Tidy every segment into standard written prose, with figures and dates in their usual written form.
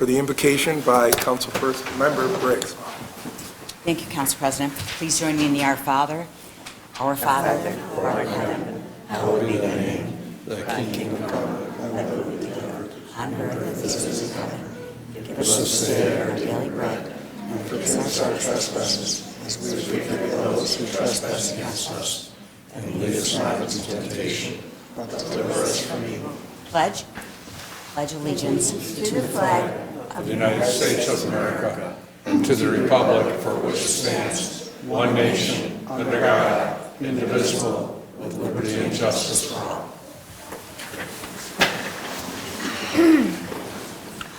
for the invocation by Councilmember Briggs. Thank you, Council President. Please join me in the Our Father. Our Father, who art in heaven, hallowed be thy name. Thy kingdom come, thy will be done on earth as it is in heaven. Give us this day our daily bread, and forgive us our trespasses, as we forgive those who trespass against us. And lead us not into temptation, but deliver us from evil. Pledge. Pledge allegiance to the flag of the United States of America and to the republic for which it stands, one nation, under God, indivisible, with liberty and justice for all.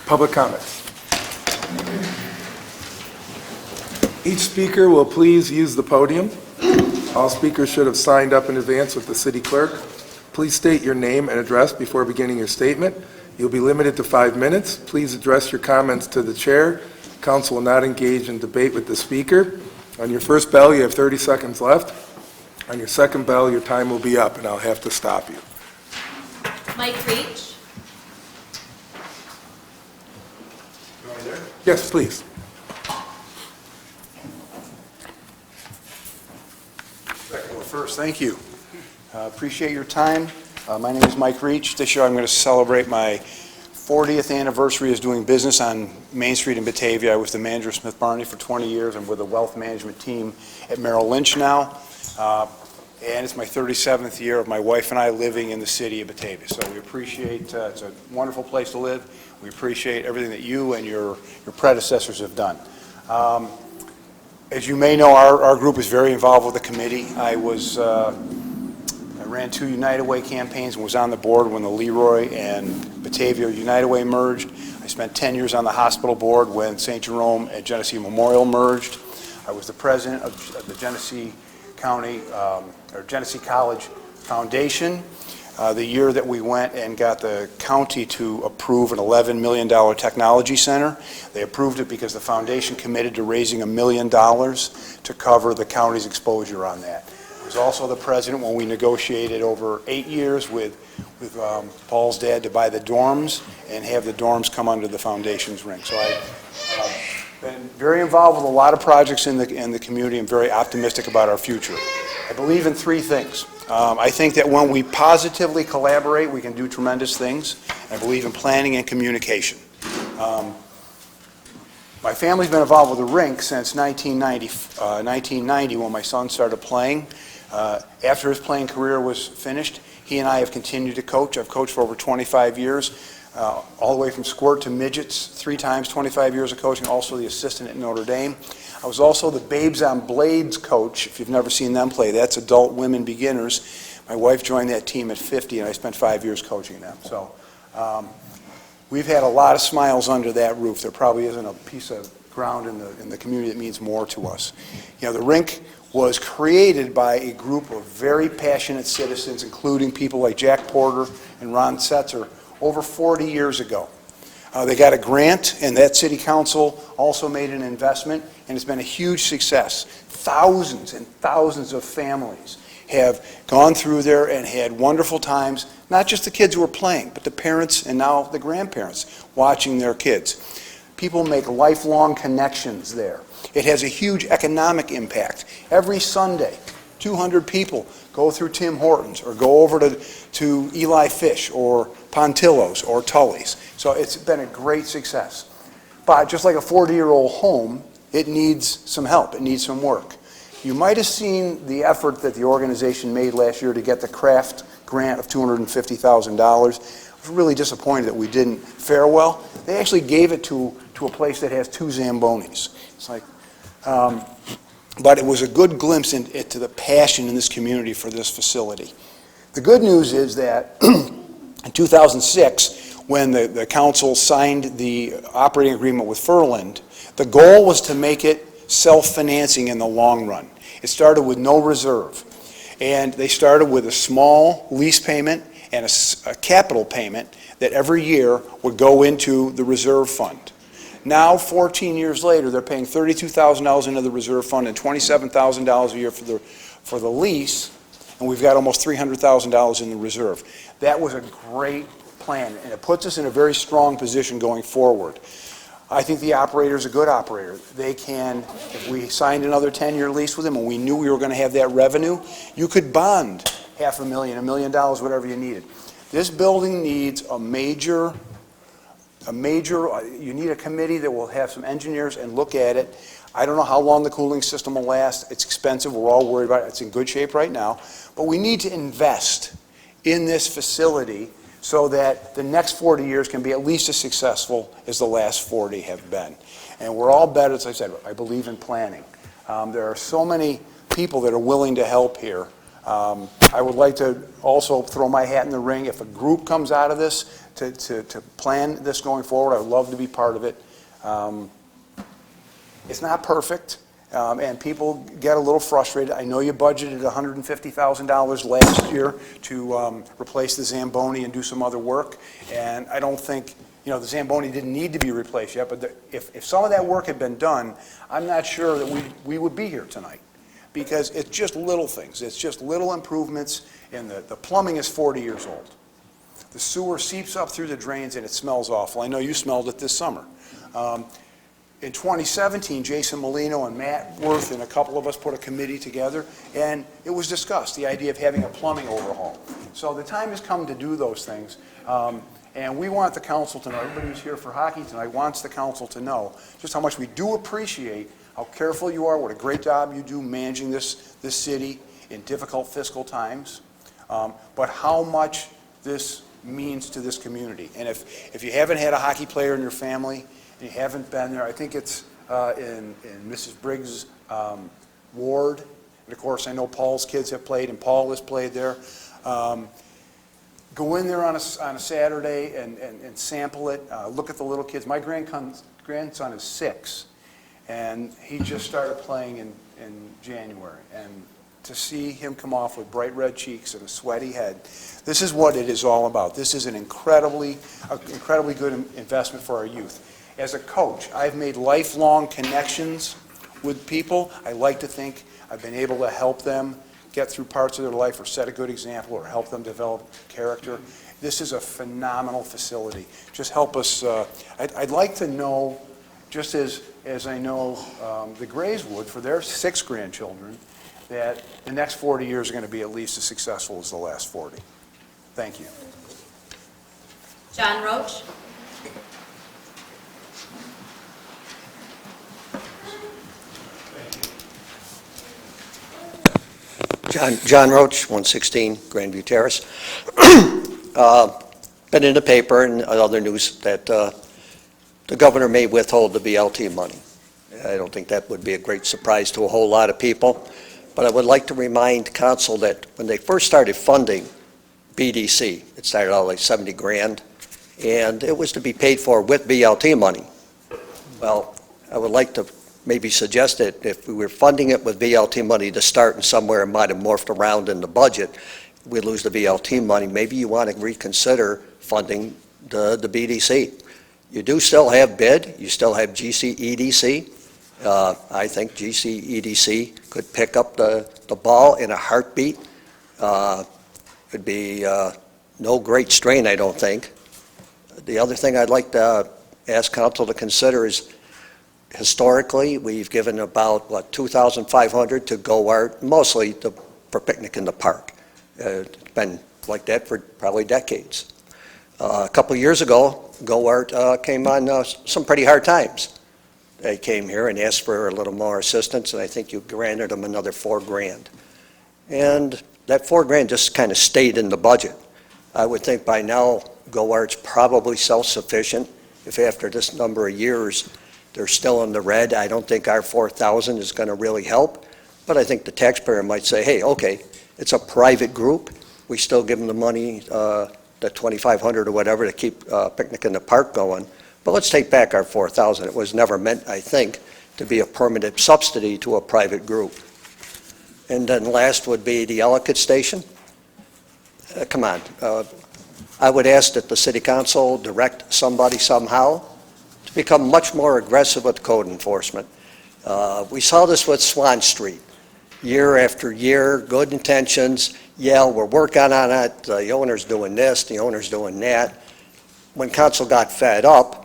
Public comments. Each speaker will please use the podium. All speakers should have signed up in advance with the city clerk. Please state your name and address before beginning your statement. You'll be limited to 5 minutes. Please address your comments to the chair. Council will not engage in debate with the speaker. On your first bell, you have 30 seconds left. On your second bell, your time will be up, and I'll have to stop you. Mike Reich. Yes, please. First, thank you. Appreciate your time. My name is Mike Reich. This year I'm going to celebrate my 40th anniversary as doing business on Main Street in Batavia. I was the manager of Smith Barney for 20 years. I'm with the wealth management team at Merrill Lynch now. And it's my 37th year of my wife and I living in the city of Batavia. So we appreciate, it's a wonderful place to live. We appreciate everything that you and your predecessors have done. As you may know, our group is very involved with the committee. I ran 2 United Way campaigns and was on the board when the Leroy and Batavia United Way merged. I spent 10 years on the hospital board when St. Jerome and Genesee Memorial merged. I was the president of the Genesee County, or Genesee College Foundation. The year that we went and got the county to approve an $11 million technology center. They approved it because the foundation committed to raising $1 million to cover the county's exposure on that. I was also the president when we negotiated over 8 years with Paul's dad to buy the dorms and have the dorms come under the foundation's rink. So I've been very involved with a lot of projects in the community and very optimistic about our future. I believe in 3 things. I think that when we positively collaborate, we can do tremendous things. I believe in planning and communication. My family's been involved with the rink since 1990 when my son started playing. After his playing career was finished, he and I have continued to coach. I've coached for over 25 years, all the way from squirt to midgets, 3 times, 25 years of coaching, also the assistant at Notre Dame. I was also the Babes on Blades coach. If you've never seen them play, that's adult women beginners. My wife joined that team at 50, and I spent 5 years coaching them. So we've had a lot of smiles under that roof. There probably isn't a piece of ground in the community that means more to us. You know, the rink was created by a group of very passionate citizens, including people like Jack Porter and Ron Setzer, over 40 years ago. They got a grant, and that city council also made an investment, and it's been a huge success. Thousands and thousands of families have gone through there and had wonderful times, not just the kids who were playing, but the parents and now the grandparents watching their kids. People make lifelong connections there. It has a huge economic impact. Every Sunday, 200 people go through Tim Hortons or go over to Eli Fish or Pontillo's or Tully's. So it's been a great success. But just like a 40-year-old home, it needs some help. It needs some work. You might have seen the effort that the organization made last year to get the craft grant of $250,000. I was really disappointed that we didn't fare well. They actually gave it to a place that has 2 Zambonis. It's like, but it was a good glimpse into the passion in this community for this facility. The good news is that in 2006, when the council signed the operating agreement with Furland, the goal was to make it self-financing in the long run. It started with no reserve. And they started with a small lease payment and a capital payment that every year would go into the reserve fund. Now, 14 years later, they're paying $32,000 into the reserve fund and $27,000 a year for the lease, and we've got almost $300,000 in the reserve. That was a great plan, and it puts us in a very strong position going forward. I think the operator's a good operator. They can, if we signed another 10-year lease with them and we knew we were going to have that revenue, you could bond $500,000, $1 million, whatever you needed. This building needs you need a committee that will have some engineers and look at it. I don't know how long the cooling system will last. It's expensive. We're all worried about it. It's in good shape right now. But we need to invest in this facility so that the next 40 years can be at least as successful as the last 40 have been. And we're all better, as I said, I believe in planning. There are so many people that are willing to help here. I would like to also throw my hat in the ring. If a group comes out of this to plan this going forward, I would love to be part of it. It's not perfect, and people get a little frustrated. I know you budgeted $150,000 last year to replace the Zamboni and do some other work, and I don't think, the Zamboni didn't need to be replaced yet, but if some of that work had been done, I'm not sure that we would be here tonight, because it's just little things. It's just little improvements, and the plumbing is 40 years old. The sewer seeps up through the drains, and it smells awful. I know you smelled it this summer. In 2017, Jason Molino and Matt Worth and a couple of us put a committee together, and it was discussed, the idea of having a plumbing overhaul. So the time has come to do those things, and we want the council to know, everybody who's here for hockey tonight wants the council to know just how much we do appreciate how careful you are, what a great job you do managing this city in difficult fiscal times, but how much this means to this community. And if you haven't had a hockey player in your family, and you haven't been there, I think it's in Mrs. Briggs' ward. And of course, I know Paul's kids have played, and Paul has played there. Go in there on a Saturday and sample it. Look at the little kids. My grandson is 6, and he just started playing in January. And to see him come off with bright red cheeks and a sweaty head, this is what it is all about. This is an incredibly good investment for our youth. As a coach, I've made lifelong connections with people. I like to think I've been able to help them get through parts of their life or set a good example or help them develop character. This is a phenomenal facility. Just help us. I'd like to know, just as I know the Grays would for their 6 grandchildren, that the next 40 years are going to be at least as successful as the last 40. Thank you. John Roach. John Roach, 116 Grandview Terrace. Been in the paper and other news that the governor may withhold the BLT money. I don't think that would be a great surprise to a whole lot of people, but I would like to remind council that when they first started funding BDC, it started out like 70 grand, and it was to be paid for with BLT money. Well, I would like to maybe suggest that if we were funding it with BLT money to start and somewhere it might have morphed around in the budget, we'd lose the BLT money. Maybe you want to reconsider funding the BDC. You do still have BID, you still have GCEDC. I think GCEDC could pick up the ball in a heartbeat. It'd be no great strain, I don't think. The other thing I'd like to ask council to consider is, historically, we've given about, $2,500 to Go Art, mostly for picnic in the park. It's been like that for probably decades. A couple years ago, Go Art came on some pretty hard times. They came here and asked for a little more assistance, and I think you granted them another $4 grand. And that $4 grand just kind of stayed in the budget. I would think by now, Go Art's probably self-sufficient. If after this number of years, they're still in the red, I don't think our $4,000 is going to really help. But I think the taxpayer might say, hey, okay, it's a private group. We still give them the money, the $2,500 or whatever to keep Picnic in the Park going. But let's take back our $4,000. It was never meant, I think, to be a permanent subsidy to a private group. And then last would be the Ellicott Station. Come on. I would ask that the City Council direct somebody somehow to become much more aggressive with code enforcement. We saw this with Swan Street. Year after year, good intentions. Yeah, we're working on it. The owner's doing this, the owner's doing that. When council got fed up,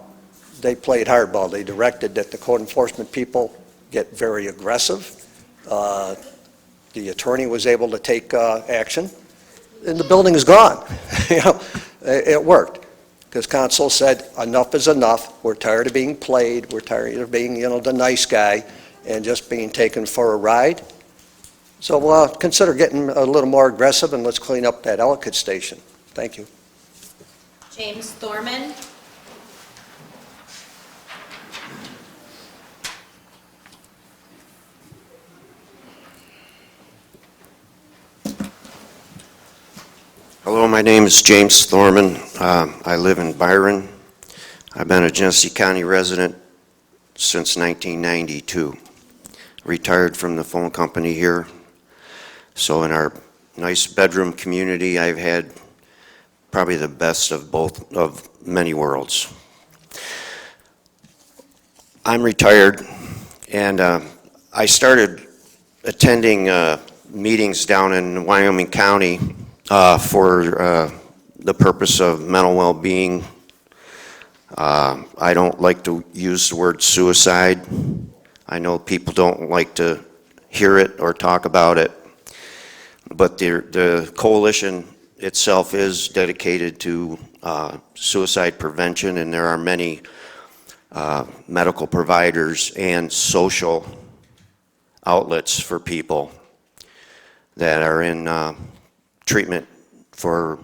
they played hardball. They directed that the code enforcement people get very aggressive. The attorney was able to take action, and the building is gone. You know, it worked. Because council said, enough is enough. We're tired of being played. We're tired of being, you know, the nice guy and just being taken for a ride. So consider getting a little more aggressive, and let's clean up that Ellicott Station. Thank you. James Thorman. Hello, my name is James Thorman. I live in Byron. I've been a Genesee County resident since 1992. Retired from the phone company here. So in our nice bedroom community, I've had probably the best of many worlds. I'm retired, and I started attending meetings down in Wyoming County for the purpose of mental well-being. I don't like to use the word suicide. I know people don't like to hear it or talk about it, but the coalition itself is dedicated to suicide prevention, and there are many medical providers and social outlets for people that are in treatment for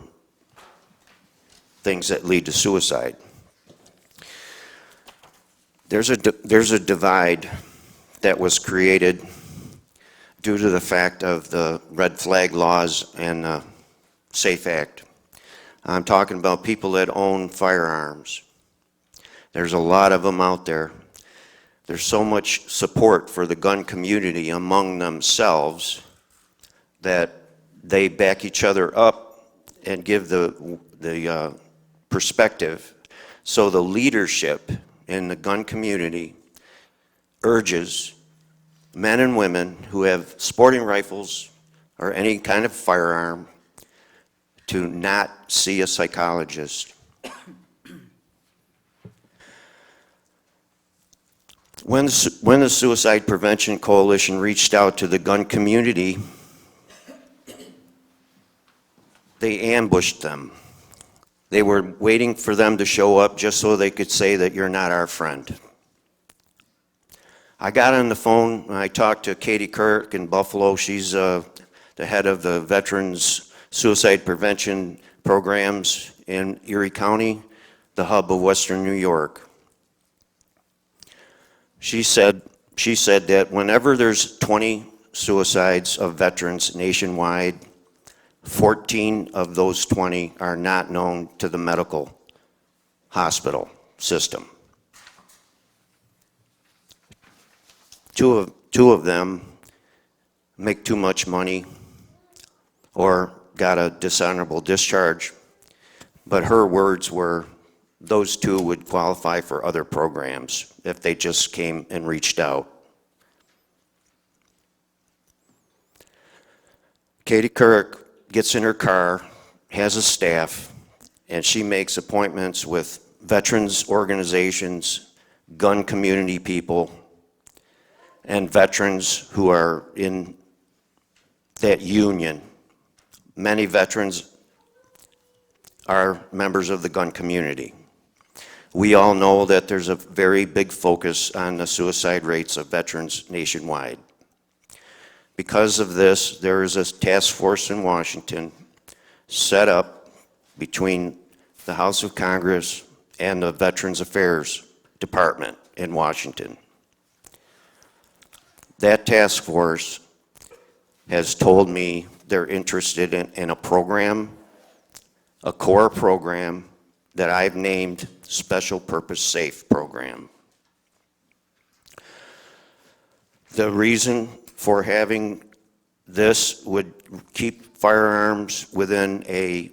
things that lead to suicide. There's a divide that was created due to the fact of the red flag laws and the SAFE Act. I'm talking about people that own firearms. There's a lot of them out there. There's so much support for the gun community among themselves that they back each other up and give the perspective. So the leadership in the gun community urges men and women who have sporting rifles or any kind of firearm to not see a psychologist. When the Suicide Prevention Coalition reached out to the gun community, they ambushed them. They were waiting for them to show up just so they could say that you're not our friend. I got on the phone and I talked to Katie Kirk in Buffalo. She's the head of the Veterans Suicide Prevention Programs in Erie County, the hub of Western New York. She said that whenever there's 20 suicides of veterans nationwide, 14 of those 20 are not known to the medical hospital system. Two of them make too much money or got a dishonorable discharge, but her words were those two would qualify for other programs if they just came and reached out. Katie Kirk gets in her car, has a staff, and she makes appointments with veterans organizations, gun community people, and veterans who are in that union. Many veterans are members of the gun community. We all know that there's a very big focus on the suicide rates of veterans nationwide. Because of this, there is a task force in Washington set up between the House of Congress and the Veterans Affairs Department in Washington. That task force has told me they're interested in a program, a core program that I've named Special Purpose Safe Program. The reason for having this would keep firearms within a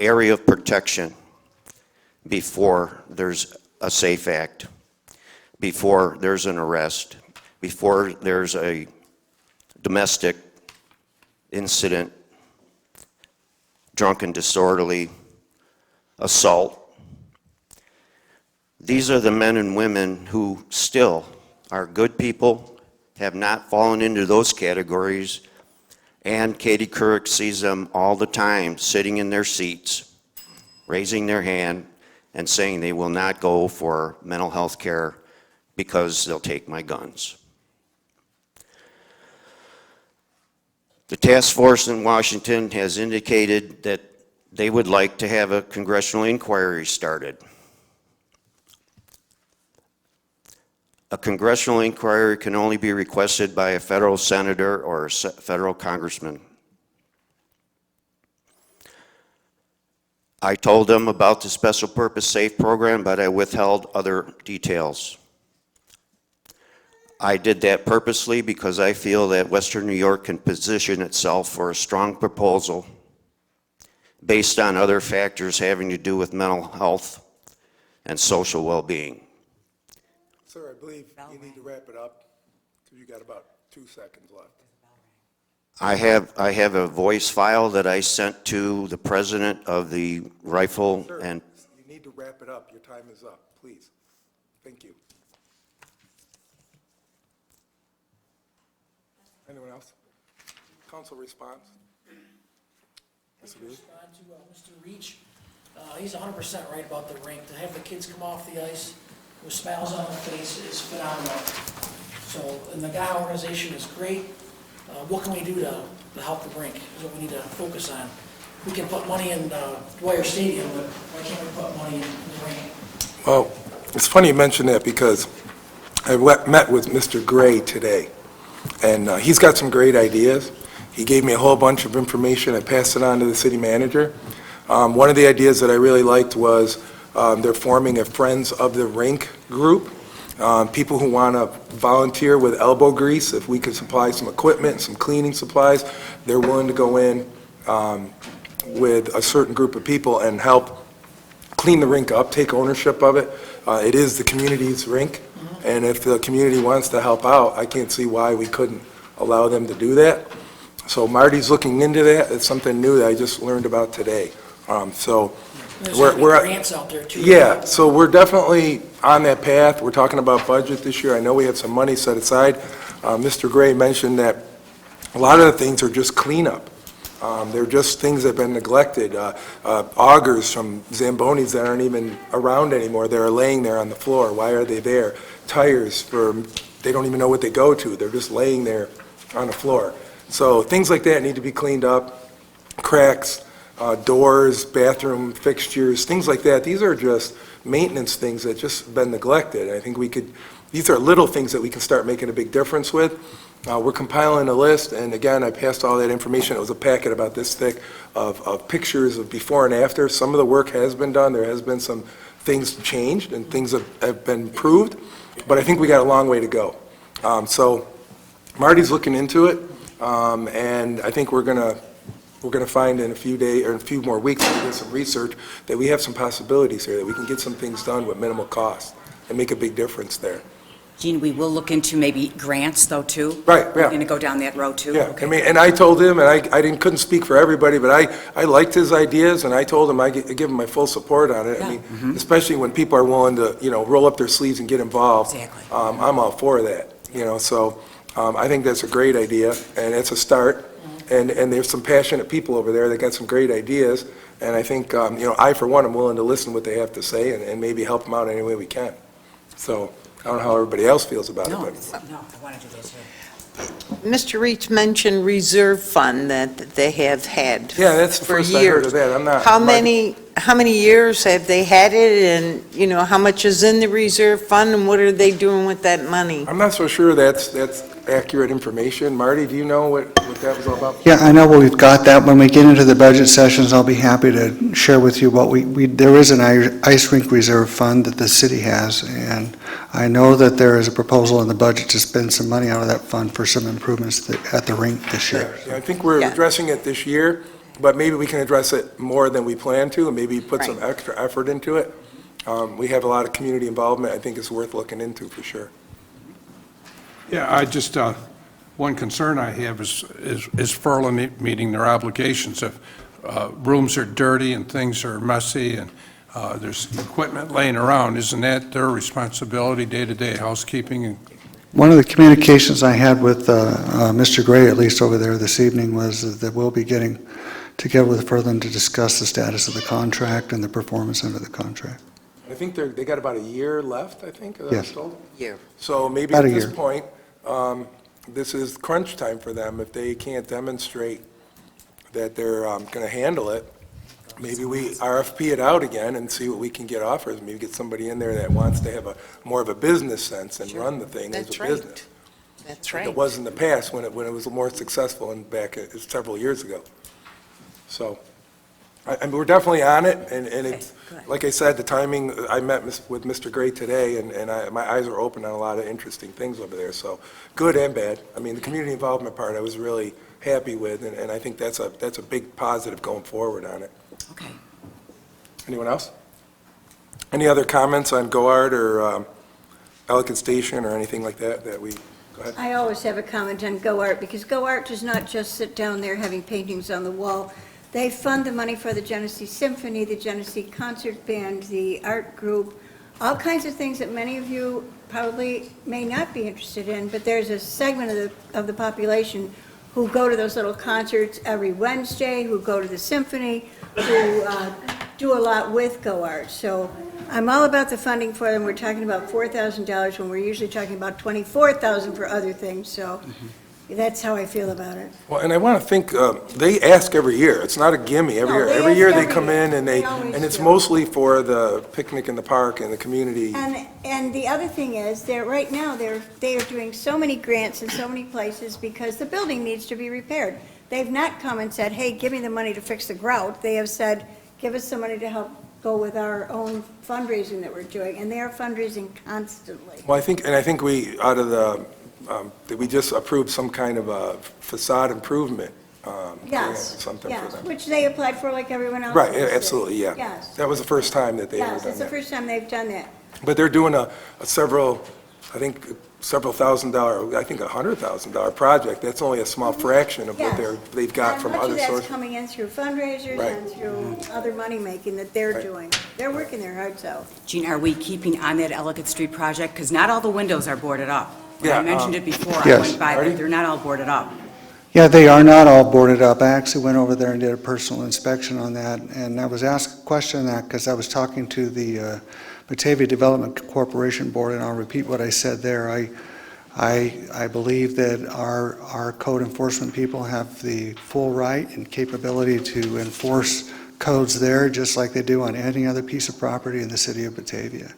area of protection before there's a SAFE Act, before there's an arrest, before there's a domestic incident, drunken disorderly assault. these are the men and women who still are good people, have not fallen into those categories, and Katie Couric sees them all the time sitting in their seats, raising their hand and saying they will not go for mental health care because they'll take my guns. The task force in Washington has indicated that they would like to have a congressional inquiry started. A congressional inquiry can only be requested by a federal senator or a federal congressman. I told them about the Special Purpose SAFE program, but I withheld other details. I did that purposely because I feel that Western New York can position itself for a strong proposal based on other factors having to do with mental health and social well-being. Sir, I believe you need to wrap it up, because you got about 2 seconds left. I have a voice file that I sent to the president of the Rifle Sir, and you need to wrap it up. Your time is up, please. Thank you. Anyone else? Council response? Mr. Booth? Respond to Mr. Reich. He's 100% right about the rink. To have the kids come off the ice with smiles on their face is phenomenal. So, and the GUI organization is great. What can we do to help the rink is what we need to focus on. We can put money in Dwyer Stadium, but why can't we put money in the rink? Well, it's funny you mention that, because I met with Mr. Gray today, and he's got some great ideas. He gave me a whole bunch of information. I passed it on to the city manager. One of the ideas that I really liked was they're forming a Friends of the Rink group. People who want to volunteer with elbow grease, if we could supply some equipment, some cleaning supplies, they're willing to go in with a certain group of people and help clean the rink up, take ownership of it. It is the community's rink, and if the community wants to help out, I can't see why we couldn't allow them to do that. So Marty's looking into that. It's something new that I just learned about today. So There's we're grants out there too. yeah, so we're definitely on that path. We're talking about budget this year. I know we have some money set aside. Mr. Gray mentioned that a lot of the things are just cleanup. They're just things that have been neglected. Augers from Zambonis that aren't even around anymore. They're laying there on the floor. Why are they there? Tires they don't even know what they go to. They're just laying there on the floor. So things like that need to be cleaned up. Cracks, doors, bathroom fixtures, things like that. These are just maintenance things that just been neglected. I think these are little things that we can start making a big difference with. We're compiling a list, and again, I passed all that information. It was a packet about this thick of pictures of before and after. Some of the work has been done. There has been some things changed and things have been improved, but I think we got a long way to go. So Marty's looking into it, and I think we're gonna find in a few days or in a few more weeks, when we get some research, that we have some possibilities here, that we can get some things done with minimal cost and make a big difference there. Gene, we will look into maybe grants, though, too? Right, yeah. We're going to go down that road, too? Yeah, Okay. I mean, and I told him, and I couldn't speak for everybody, but I liked his ideas, and I told him I give him my full support on it. I Yeah. mean, especially when people are willing to, roll up their sleeves and get involved. Exactly. I'm all for that, so I think that's a great idea, and it's a start. And there's some passionate people over there that got some great ideas, and I think, I, for one, am willing to listen to what they have to say and maybe help them out any way we can. So I don't know how everybody else feels about it, No, but. no, I want to do this, too. Mr. Reich mentioned reserve fund that they have had Yeah, that's the for first I heard of years. that. I'm not. How many years have they had it, and, how much is in the reserve fund, and what are they doing with that money? I'm not so sure that's accurate information. Marty, do you know what that was all about? Yeah, I know we've got that. When we get into the budget sessions, I'll be happy to share with you what there is an ice rink reserve fund that the city has, and I know that there is a proposal in the budget to spend some money out of that fund for some improvements at the rink this year. Yeah, I think we're Yeah. addressing it this year, but maybe we can address it more than we plan to, and maybe put some Right. extra effort into it. We have a lot of community involvement. I think it's worth looking into for sure. Yeah, I just, one concern I have is Furlan meeting their obligations. If rooms are dirty and things are messy, and there's equipment laying around. Isn't that their responsibility, day-to-day housekeeping? And One of the communications I had with Mr. Gray, at least over there this evening, was that we'll be getting together with Furlan to discuss the status of the contract and the performance under the contract. I think they got about a year left, I think, as I was Yes. told. Yeah. So maybe About at a this year. point, this is crunch time for them. If they can't demonstrate that they're going to handle it, maybe we RFP it out again and see what we can get offers. Maybe get somebody in there that wants to have more of a business sense and Sure. run the thing as That's a right. business. That's Like right. it was in the past when it was more successful and back several years ago. So, and we're definitely on it, and it's, good. like I said, the timing, I met with Mr. Gray today, and my eyes are open on a lot of interesting things over there, so, good and bad. I mean, the community involvement part I was really happy with, and I think that's a big positive going forward on it. Okay. Anyone else? Any other comments on Goard or Ellicott Station or anything like that we, go ahead. I always have a comment on Go Art, because Go Art does not just sit down there having paintings on the wall. They fund the money for the Genesee Symphony, the Genesee Concert Band, the art group, all kinds of things that many of you probably may not be interested in, but there's a segment of the population who go to those little concerts every Wednesday, who go to the symphony, who do a lot with Go Art. So I'm all about the funding for them. We're talking about $4,000 when we're usually talking about $24,000 for other things, so that's how I feel about it. Well, and I want to think, they ask every year. It's not a gimme. Every No, year, they every ask year they every come year. in and They always and it's do. mostly for the picnic in the park and the community. And the other thing is, right now, they are doing so many grants in so many places because the building needs to be repaired. They've not come and said, hey, give me the money to fix the grout. They have said, give us some money to help go with our own fundraising that we're doing, and they are fundraising constantly. Well, I think we, out of the, that we just approved some kind of a facade improvement. Grant, Yes, something for yes, them. which they applied for like everyone else. Right, in the city. absolutely, yeah. Yes, That was the first time that they ever yes, done it's the that. first time they've done that. But they're doing a several $1,000, I think $100,000 project. That's only a small fraction of what Yes. they've got from And other much of that's sources. coming in through fundraisers Right. and through other money-making that they're Right. doing. They're working their hearts out. Gene, are we keeping on that Ellicott Street project? Because not all the windows are boarded up. When Yeah, I mentioned it before, I yes. went by, Artie? but they're not all boarded up. Yeah, they are not all boarded up. I actually went over there and did a personal inspection on that, and I was asked a question on that because I was talking to the Batavia Development Corporation Board, and I'll repeat what I said there. I believe that our code enforcement people have the full right and capability to enforce codes there, just like they do on any other piece of property in the city of Batavia,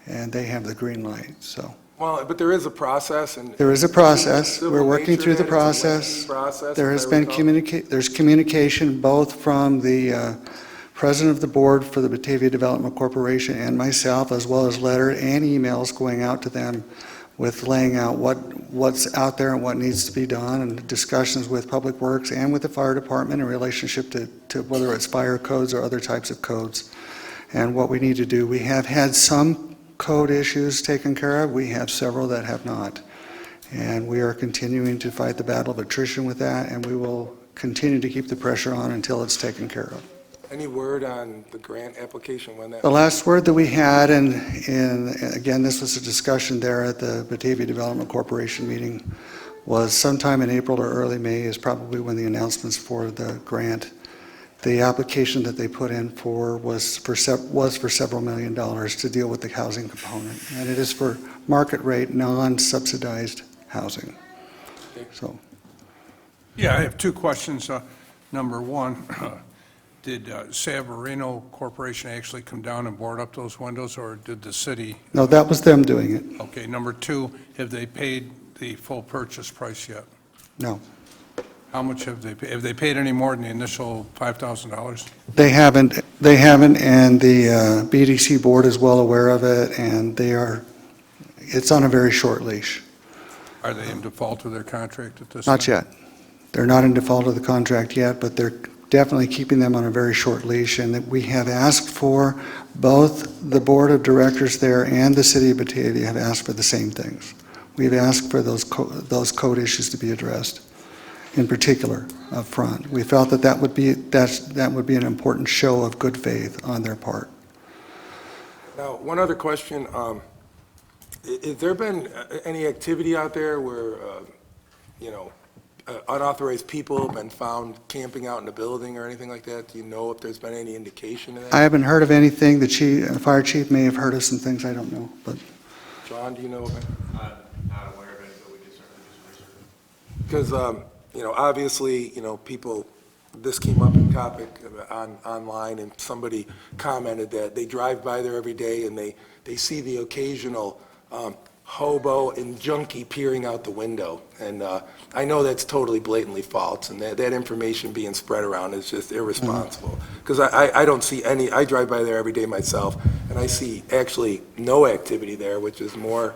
and they have the green light, so. Well, but there is a process and. There is a process. Civil We're working nature through the to that. It's a process. lengthy process, There as has I been recall. there's communication both from the president of the board for the Batavia Development Corporation and myself, as well as letter and emails going out to them with laying out what's out there and what needs to be done, and discussions with Public Works and with the fire department in relationship to whether it's fire codes or other types of codes, and what we need to do. We have had some code issues taken care of. We have several that have not. And we are continuing to fight the battle of attrition with that, and we will continue to keep the pressure on until it's taken care of. Any word on the grant application when that? The last word that we had, and again, this was a discussion there at the Batavia Development Corporation meeting, was sometime in April or early May is probably when the announcements for the grant. The application that they put in for was for several $1 million to deal with the housing component, and it is for market rate, non-subsidized housing. So, Yeah, I have two questions. Number one, did Savarino Corporation actually come down and board up those windows, or did the city? no, that was them doing it. Okay, number two, have they paid the full purchase price yet? No, How much have they paid? Have they paid any more than the initial $5,000? they haven't, and the BDC board is well aware of it, and it's on a very short leash. Are they in default of their contract at this time? Not yet. They're not in default of the contract yet, but they're definitely keeping them on a very short leash, and that we have asked for, both the board of directors there and the city of Batavia have asked for the same things. We've asked for those code issues to be addressed, in particular, up front. We felt that would be an important show of good faith on their part. Now, one other question. Has there been any activity out there where, unauthorized people have been found camping out in the building or anything like that? Do you know if there's been any indication of that? I haven't heard of anything. The fire chief may have heard of some things, I don't know, but. John, do you know of it? I'm not aware of it, but we can certainly do some research. Because, obviously, people, this came up in topic online, and somebody commented that they drive by there every day and they see the occasional hobo and junkie peering out the window. And I know that's totally blatantly false, and that information being spread around is just irresponsible. Because I don't see any, I drive by there every day myself, and I see actually no activity there, which is more,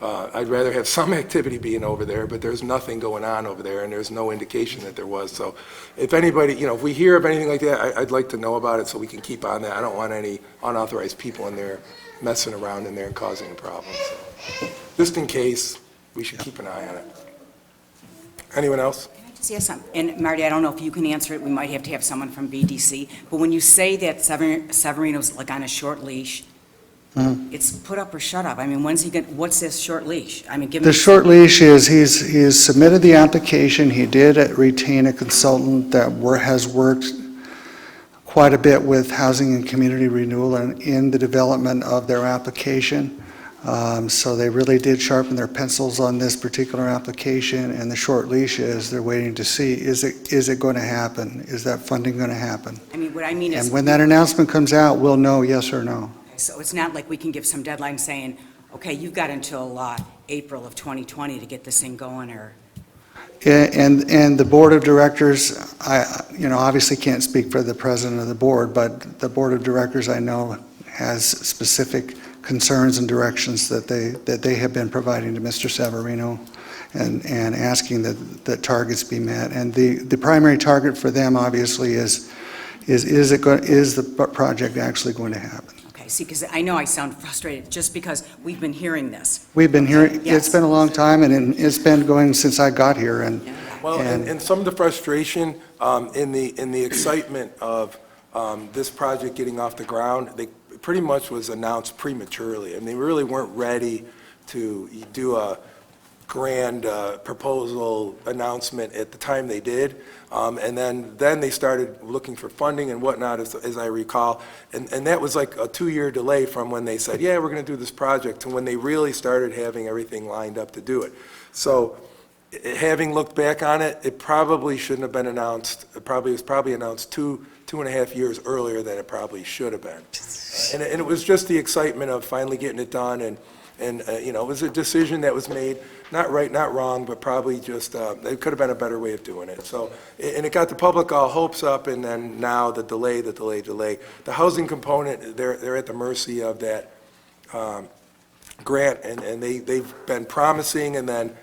I'd rather have some activity being over there, but there's nothing going on over there, and there's no indication that there was. So if anybody, if we hear of anything like that, I'd like to know about it so we can keep on that. I don't want any unauthorized people in there messing around in there and causing a problem. So just in case, we should keep an eye on it. Anyone else? Can I just ask something? And Marty, I don't know if you can answer it. We might have to have someone from BDC. But when you say that Severino's like on a short leash, it's put up or shut up. I mean, what's this short leash? I mean, give me. The short leash is, he's submitted the application. He did retain a consultant that has worked quite a bit with housing and community renewal and in the development of their application. So they really did sharpen their pencils on this particular application, and the short leash is they're waiting to see, is it going to happen? Is that funding going to happen? I mean, what I mean is. And when that announcement comes out, we'll know yes or no. So it's not like we can give some deadline saying, okay, you've got until April of 2020 to get this thing going, or? And the board of directors, obviously can't speak for the president of the board, but the board of directors I know has specific concerns and directions that they have been providing to Mr. Severino and asking that targets be met. And the primary target for them obviously is the project actually going to happen? Okay, see, because I know I sound frustrated just because we've been hearing this. We've been hearing, Yes. it's been a long time, and it's been going since I got here, and. Well, and some of the frustration in the excitement of this project getting off the ground, they pretty much was announced prematurely, and they really weren't ready to do a grand proposal announcement at the time they did. And then they started looking for funding and whatnot, as I recall. And that was like a 2-year delay from when they said, yeah, we're going to do this project, to when they really started having everything lined up to do it. So having looked back on it, it probably shouldn't have been announced. It was probably announced 2.5 years earlier than it probably should have been. And it was just the excitement of finally getting it done, and it was a decision that was made, not right, not wrong, but probably just, it could have been a better way of doing it. So, and it got the public all hopes up, and then now the delay. The housing component, they're at the mercy of that grant, and they've been promising and then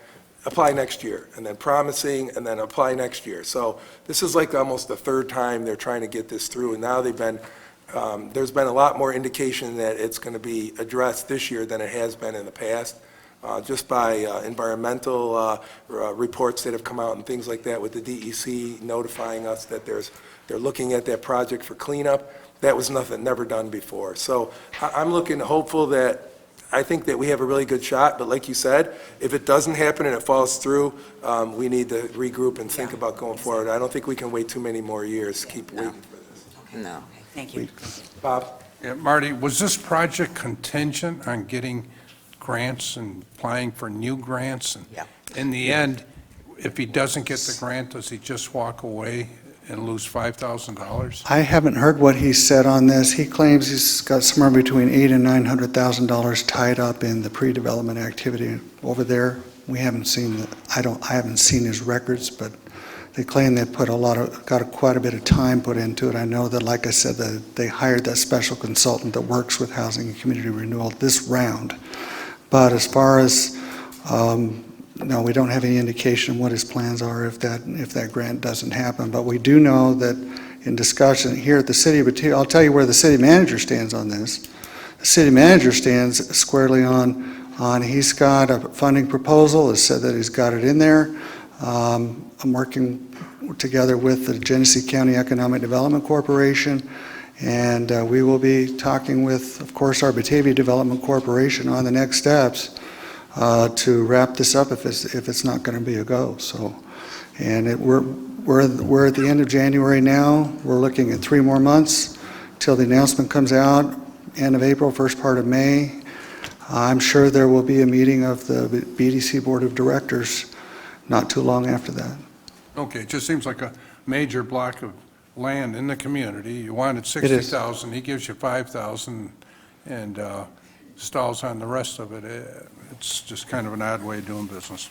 apply next year, and then promising and then apply next year. So this is like almost the third time they're trying to get this through, and now there's been a lot more indication that it's going to be addressed this year than it has been in the past, just by environmental reports that have come out and things like that, with the DEC notifying us that they're looking at that project for cleanup. That was never done before. So I'm looking hopeful that, I think that we have a really good shot, but like you said, if it doesn't happen and it falls through, we need to regroup and think about going forward. I don't think we can wait too many more years, keep waiting for this. No. Thank you. Bob? Yeah, Marty, was this project contingent on getting grants and applying for new grants? And Yeah. in the end, if he doesn't get the grant, does he just walk away and lose $5,000? I haven't heard what he said on this. He claims he's got somewhere between $800,000 and $900,000 tied up in the pre-development activity over there. We haven't seen I haven't seen his records, but they claim they put got quite a bit of time put into it. I know that, like I said, they hired that special consultant that works with housing and community renewal this round. But as far as no, we don't have any indication of what his plans are if that grant doesn't happen. But we do know that in discussion here at the city of Batavia, I'll tell you where the city manager stands on this. The city manager stands squarely on he's got a funding proposal. It said that he's got it in there. I'm working together with the Genesee County Economic Development Corporation, And we will be talking with, of course, our Batavia Development Corporation on the next steps to wrap this up if it's not going to be a go. So, and we're at the end of January now. We're looking at 3 more months till the announcement comes out, end of April, first part of May. I'm sure there will be a meeting of the BDC Board of Directors not too long after that. Okay, it just seems like a major block of land in the community. You wanted is. 60,000, he gives you 5,000 and stalls on the rest of it. It's just kind of an odd way of doing business.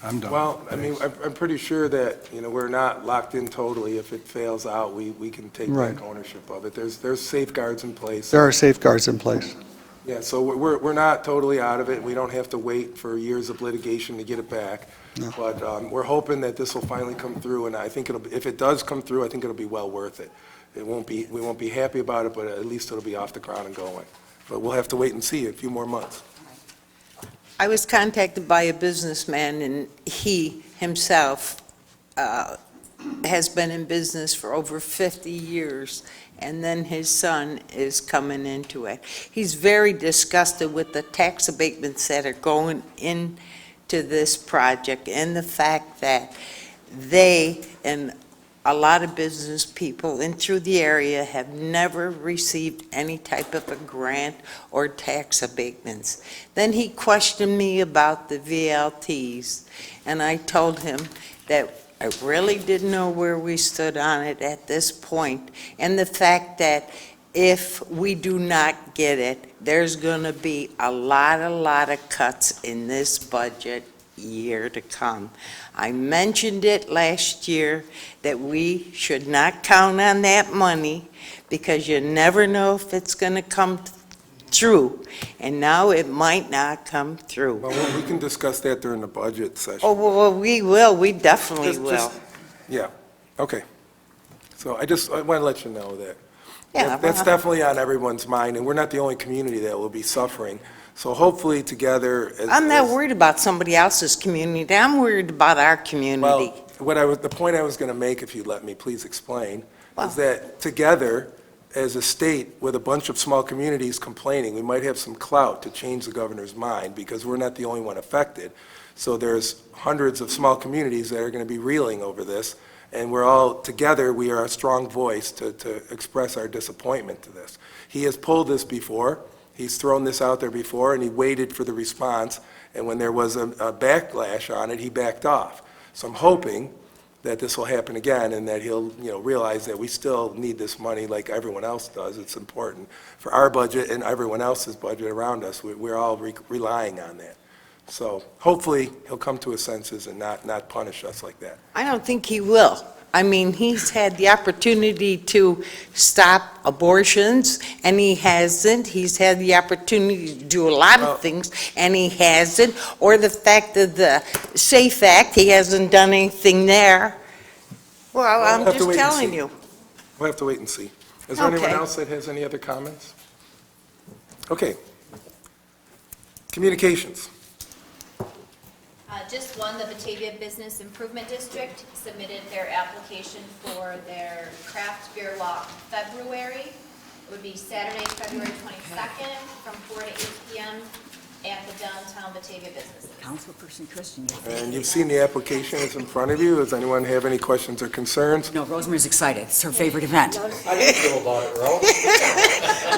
I'm done. Well, I mean, I'm pretty sure that, we're not locked in totally. If it fails out, we can take Right. back ownership of it. There's safeguards in place. There are safeguards in place. Yeah, so we're not totally out of it. We don't have to wait for years of litigation to get it back. No. But we're hoping that this will finally come through, and I think if it does come through, I think it'll be well worth it. We won't be happy about it, but at least it'll be off the ground and going. But we'll have to wait and see a few more months. I was contacted by a businessman, and he himself has been in business for over 50 years, and then his son is coming into it. He's very disgusted with the tax abatements that are going into this project, and the fact that they and a lot of business people in through the area have never received any type of a grant or tax abatements. Then he questioned me about the VLTs, and I told him that I really didn't know where we stood on it at this point, and the fact that if we do not get it, there's going to be a lot of cuts in this budget year to come. I mentioned it last year that we should not count on that money because you never know if it's going to come through, and now it might not come through. Well, we can discuss that during the budget session. Oh, well, we will, we definitely will. Yeah, okay. So I want to let you know that. Yeah, That's well, definitely on everyone's mind, and we're not the only community that will be suffering. So hopefully together. I'm not worried about somebody else's community, I'm worried about our community. Well, the point I was going to make, if you'd let me please explain, is that together, as a state, with a bunch of small communities complaining, we might have some clout to change the governor's mind, because we're not the only one affected. So there's hundreds of small communities that are going to be reeling over this, and we're all, together, we are a strong voice to express our disappointment to this. He has pulled this before, he's thrown this out there before, and he waited for the response, and when there was a backlash on it, he backed off. So I'm hoping that this will happen again, and that he'll, realize that we still need this money like everyone else does. It's important for our budget and everyone else's budget around us. We're all relying on that. So hopefully he'll come to his senses and not punish us like that. I don't think he will. I mean, he's had the opportunity to stop abortions, and he hasn't. He's had the opportunity to do a lot of things, and he hasn't. Or the fact that the SAFE Act, he hasn't done anything there. Well, I'm have to just wait and telling see. you. We'll have to wait and see. Is there anyone Okay. else that has any other comments? Okay. Communications. Just one, the Batavia Business Improvement District submitted their application for their craft beer walk February. It would be Saturday, February 22nd, from 4 to 8 p.m. at the downtown Batavia Business. Councilperson Christian. And you've seen the application, it's in front of you. Does anyone have any questions or concerns? No, Rosemary's excited. It's her favorite event. How do you feel about it, Ralph?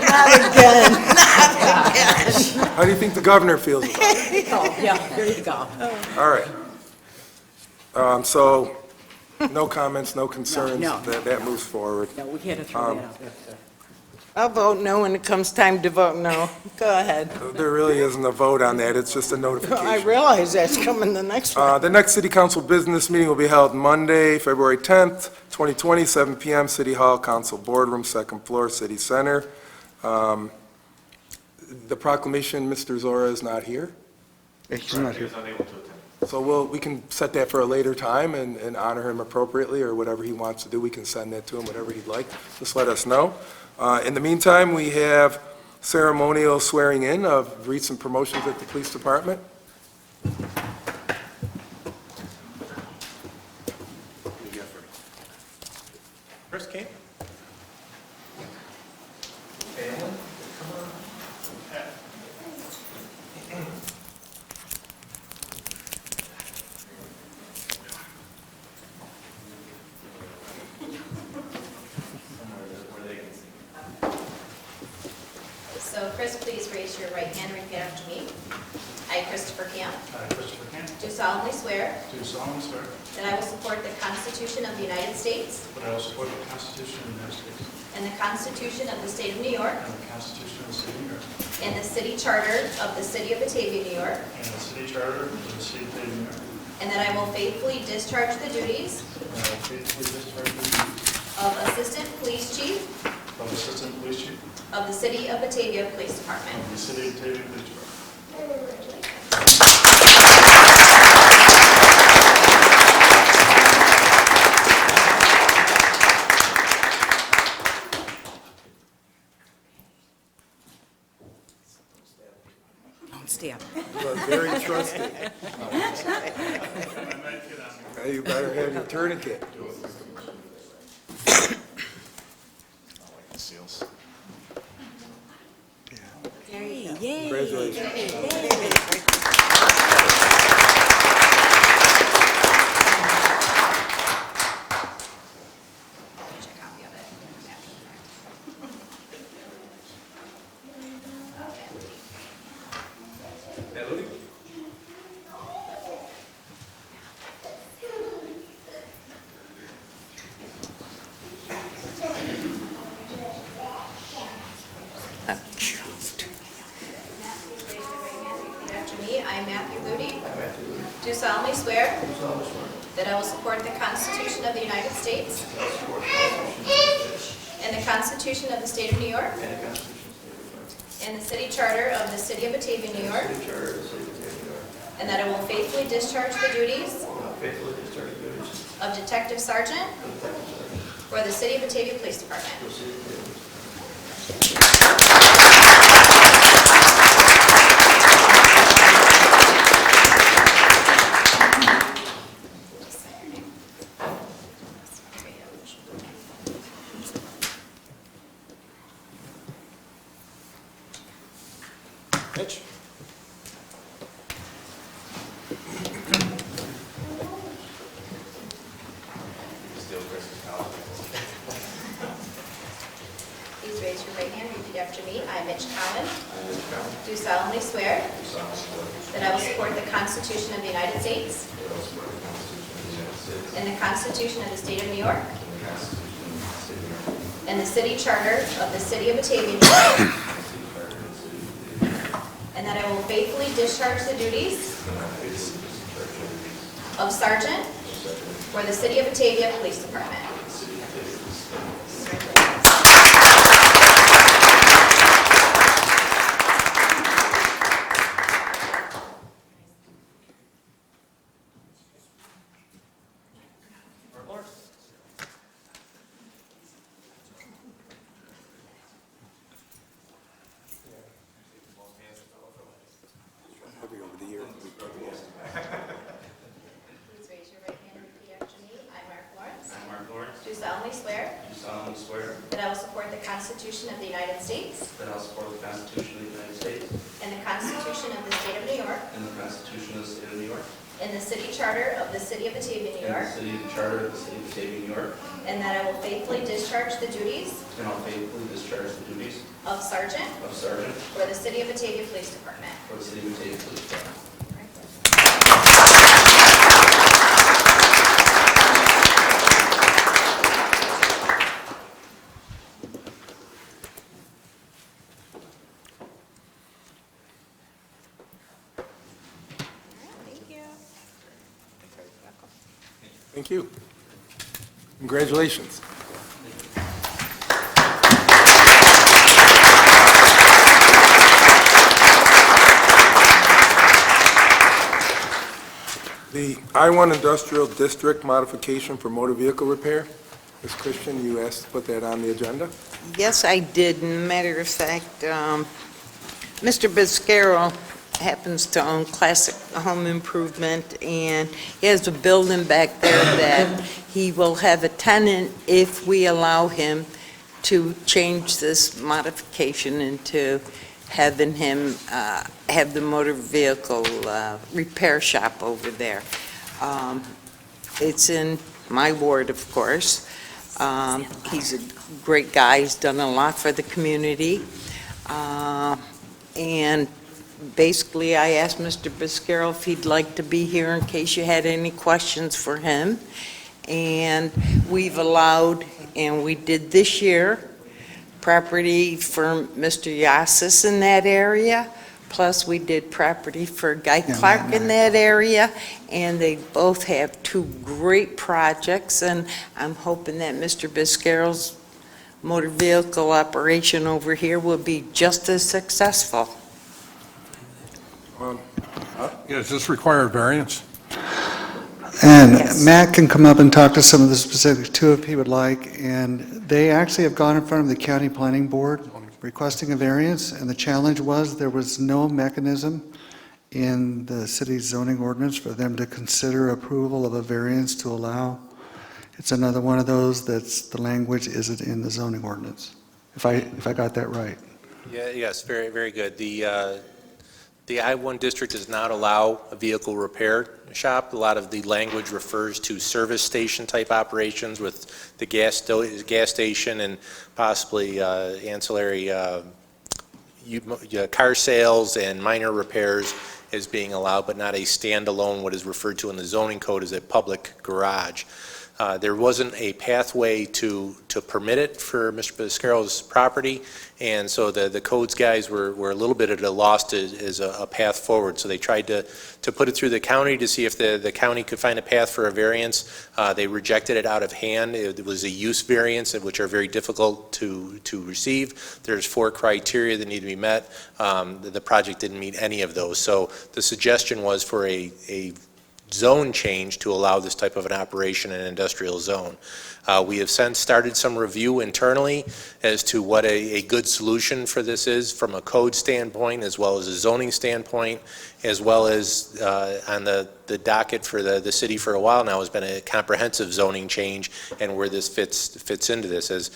Not again, not again. How do you think the governor feels about it? Oh, yeah, there you go. All right. So, no comments, no concerns. No. That moves forward. No, we had to throw that out there. I'll vote no when it comes time to vote no. Go ahead. There really isn't a vote on that, it's just a I notification. realize that's coming the next one. The next city council business meeting will be held Monday, February 10th, 2020, 7 p.m., City Hall, Council Boardroom, second floor, City Center. The proclamation, Mr. Zora is not here, He's not here. so we can set that for a later time and honor him appropriately, or whatever he wants to do. We can send that to him, whatever he'd like. Just let us know. In the meantime, we have ceremonial swearing in of recent promotions at the police department. Chris King? your right hand and repeat after me. I, Christopher Camp, I, Christopher Camp, do solemnly swear do solemnly swear that I will support the Constitution of the United States that I will support the Constitution of the United States and the Constitution of the State of New York and the Constitution of the State of New York and the city charter of the City of Batavia, New York, and the City Charter of the City of Batavia, New York, and that I will faithfully discharge the duties and I will faithfully discharge the duties of Assistant Police Chief of Assistant Police Chief of the City of Batavia Police Department. of the City of Batavia Police Department. Don't stand. You are very trusting. Now you better have your tourniquet. Seals. Congratulations. After me, I, Matthew Lutey, do solemnly swear that I will support the Constitution of the United States and the Constitution of the State of New York and the City Charter of the City of Batavia, New York, and that I will faithfully discharge the duties of Detective Sergeant for the City of Batavia Police Department. Mitch? Please raise your right hand and repeat after me. I, Mitch Cowen, do solemnly swear that I will support the Constitution of the United States and the Constitution of the State of New York and the City Charter of the City of Batavia, New York, and that I will faithfully discharge the duties of Sergeant for the City of Batavia Police Department. Over the years. Please raise your right hand and repeat after me. I, Marc Lawrence, I, Marc Lawrence, do solemnly swear do solemnly swear that I will support the Constitution of the United States that I will support the Constitution of the United States and the Constitution of the State of New York and the Constitution of the State of New York and the City Charter of the City of Batavia, New and York, the City Charter of the City of Batavia, New York, and that I will faithfully discharge the duties and I'll faithfully discharge the duties of Sergeant of Sergeant for the City of Batavia Police Department. for the City of Batavia Police Department. Thank you. Congratulations. The I-1 Industrial District modification for motor vehicle repair. Ms. Christian, you asked to put that on the agenda? Yes, I did. Matter of fact, Mr. Biscaro happens to own Classic Home Improvement, and he has a building back there that he will have a tenant if we allow him to change this modification into having him have the motor vehicle repair shop over there. It's in my ward, of course. He's a great guy. He's done a lot for the community. And basically, I asked Mr. Biscaro if he'd like to be here in case you had any questions for him. And we've allowed, and we did this year, property for Mr. Yassis in that area, plus we did property for Guy Clark in that area, and they both have two great projects, and I'm hoping that Mr. Biscaro's motor vehicle operation over here will be just as successful. Does this require a variance? And Yes. Matt can come up and talk to some of the specifics too if he would like. And they actually have gone in front of the county planning board requesting a variance, and the challenge was there was no mechanism in the city's zoning ordinance for them to consider approval of a variance to allow. It's another one of those that's, the language isn't in the zoning ordinance, if I got that right. Yeah, yes, very, very good. The I-1 district does not allow a vehicle repair shop. A lot of the language refers to service station type operations with the gas station and possibly ancillary car sales and minor repairs is being allowed, but not a standalone, what is referred to in the zoning code as a public garage. There wasn't a pathway to permit it for Mr. Biscaro's property, and so the codes guys were a little bit at a loss as a path forward. So they tried to put it through the county to see if the county could find a path for a variance. They rejected it out of hand. It was a use variance, which are very difficult to receive. There's 4 criteria that need to be met. The project didn't meet any of those. So the suggestion was for a zone change to allow this type of an operation in an industrial zone. We have since started some review internally as to what a good solution for this is from a code standpoint, as well as a zoning standpoint, as well as on the docket for the city for a while now has been a comprehensive zoning change and where this fits into this. As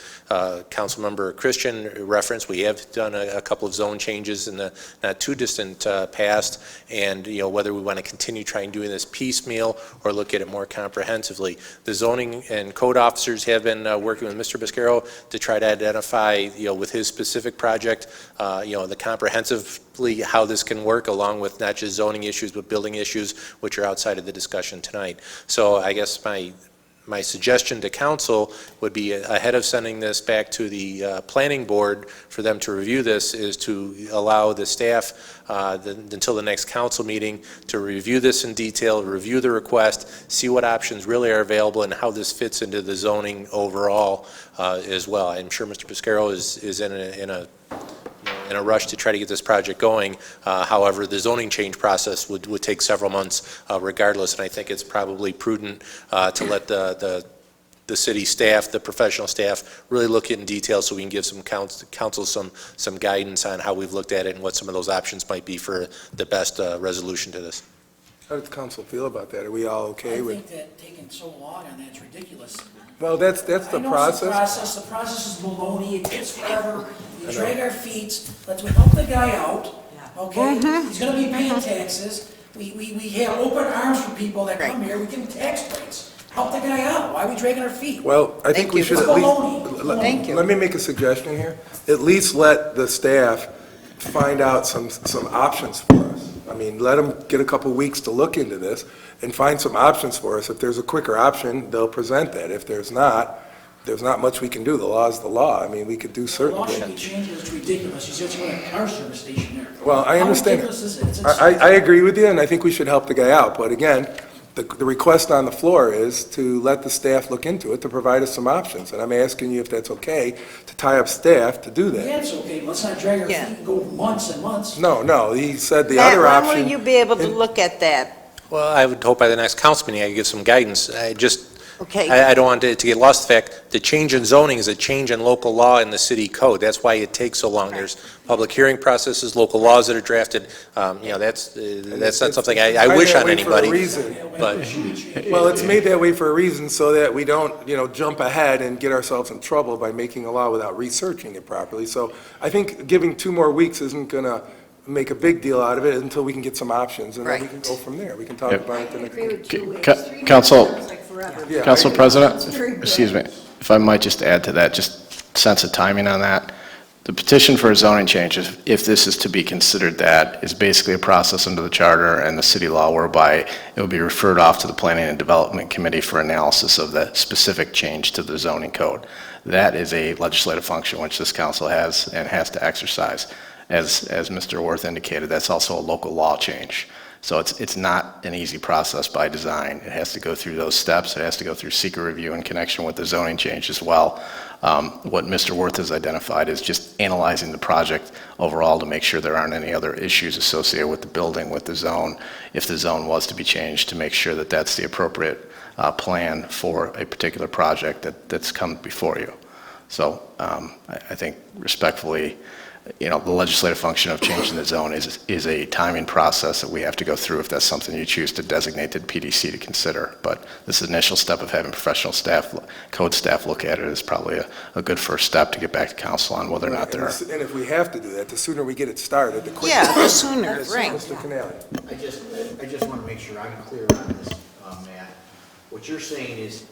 Councilmember Christian referenced, we have done a couple of zone changes in the not too distant past, and whether we want to continue trying doing this piecemeal or look at it more comprehensively. The zoning and code officers have been working with Mr. Biscaro to try to identify, with his specific project, the comprehensively how this can work, along with not just zoning issues but building issues, which are outside of the discussion tonight. So I guess my suggestion to council would be, ahead of sending this back to the planning board for them to review this, is to allow the staff until the next council meeting to review this in detail, review the request, see what options really are available and how this fits into the zoning overall as well. I'm sure Mr. Biscaro is in a rush to try to get this project going. However, the zoning change process would take several months regardless, and I think it's probably prudent to let the city staff, the professional staff, really look at it in detail so we can give some council some guidance on how we've looked at it and what some of those options might be for the best resolution to this. How does the council feel about that? Are we all okay I with? think that taking so long on that's ridiculous. Well, that's the I know it's the process. process. The process is baloney. It takes forever. We drag our feet. Let's help the guy out, okay? He's gonna be paying taxes. We have open arms for people that come here. We give them tax breaks. Help the guy out. Why are we dragging our feet? Well, I think we should at least, Thank let me make a suggestion here. At least let the staff find out some options for us. I mean, let them get a couple weeks to look into this and find some options for us. If there's a quicker option, they'll present that. If there's not much we can do. The law is the law. I mean, we could do certain The law things. should be changed. It's ridiculous. He's just going to car service station there. Well, I understand. How ridiculous is it? It's I agree with you, and I think we should help the guy out. But again, the request on the floor is to let the staff look into it, to provide us some options. And I'm asking you if that's okay, to tie up staff to do that. Yeah, it's okay. Let's not drag our feet and go months and months. No, he said the Matt, other when option. will you be able to look at that? Well, I would hope by the next council meeting I could give some guidance. Okay. I don't want it to get lost the fact the change in zoning is a change in local law in the city code. That's why it takes so long. There's public hearing processes, local laws that are drafted. That's not something I wish on anybody. But Well, it's made that way for a reason, so that we don't, jump ahead and get ourselves in trouble by making a law without researching it properly. So I think giving 2 more weeks isn't going to make a big deal out of it until we can get some options, and then we can go from there. We can talk about it the next. agree with 2 weeks. 3 months Council- sounds like forever. Yeah, Council I- President, That's very good. excuse me, if I might just add to that, just sense of timing on that. The petition for a zoning change, if this is to be considered that, is basically a process under the charter and the city law whereby it will be referred off to the Planning and Development Committee for analysis of the specific change to the zoning code. That is a legislative function which this council has and has to exercise. As Mr. Worth indicated, that's also a local law change. So it's not an easy process by design. It has to go through those steps. It has to go through secret review in connection with the zoning change as well. What Mr. Worth has identified is just analyzing the project overall to make sure there aren't any other issues associated with the building, with the zone, if the zone was to be changed, to make sure that that's the appropriate plan for a particular project that's come before you. So I think respectfully, the legislative function of changing the zone is a timing process that we have to go through if that's something you choose to designate the PDC to consider. But this initial step of having professional staff, code staff look at it is probably a good first step to get back to council on whether or not there are. And if we have to do that, the sooner we get it started, the quicker. Yeah, the sooner, Yes, right. Mr. Canale. I just want to make sure I'm clear on this, Matt. What you're saying is,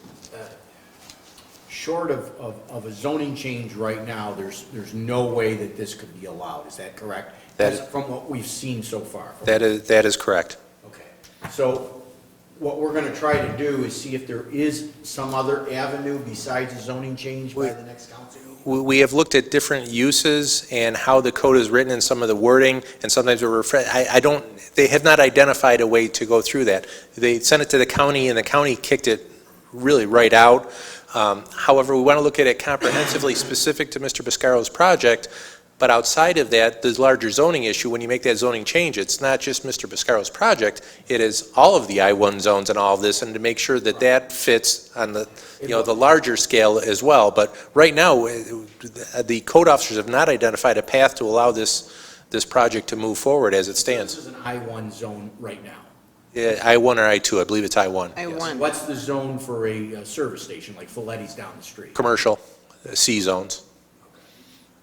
short of a zoning change right now, there's no way that this could be allowed. Is that correct? That's from what we've seen so far. That is correct. Okay. So what we're going to try to do is see if there is some other avenue besides a zoning change by the next council. We have looked at different uses and how the code is written and some of the wording, and sometimes they have not identified a way to go through that. They sent it to the county, and the county kicked it really right out. However, we want to look at it comprehensively specific to Mr. Biscaro's project, but outside of that, the larger zoning issue, when you make that zoning change, it's not just Mr. Biscaro's project, it is all of the I-1 zones and all of this, and to make sure that that fits on the, the larger scale as well. But right now, the code officers have not identified a path to allow this project to move forward as it stands. This is an I-1 zone right now. I-1 or I-2, I believe it's I-1. I-1. What's the zone for a service station, like Falleti's down the street? Commercial, C zones.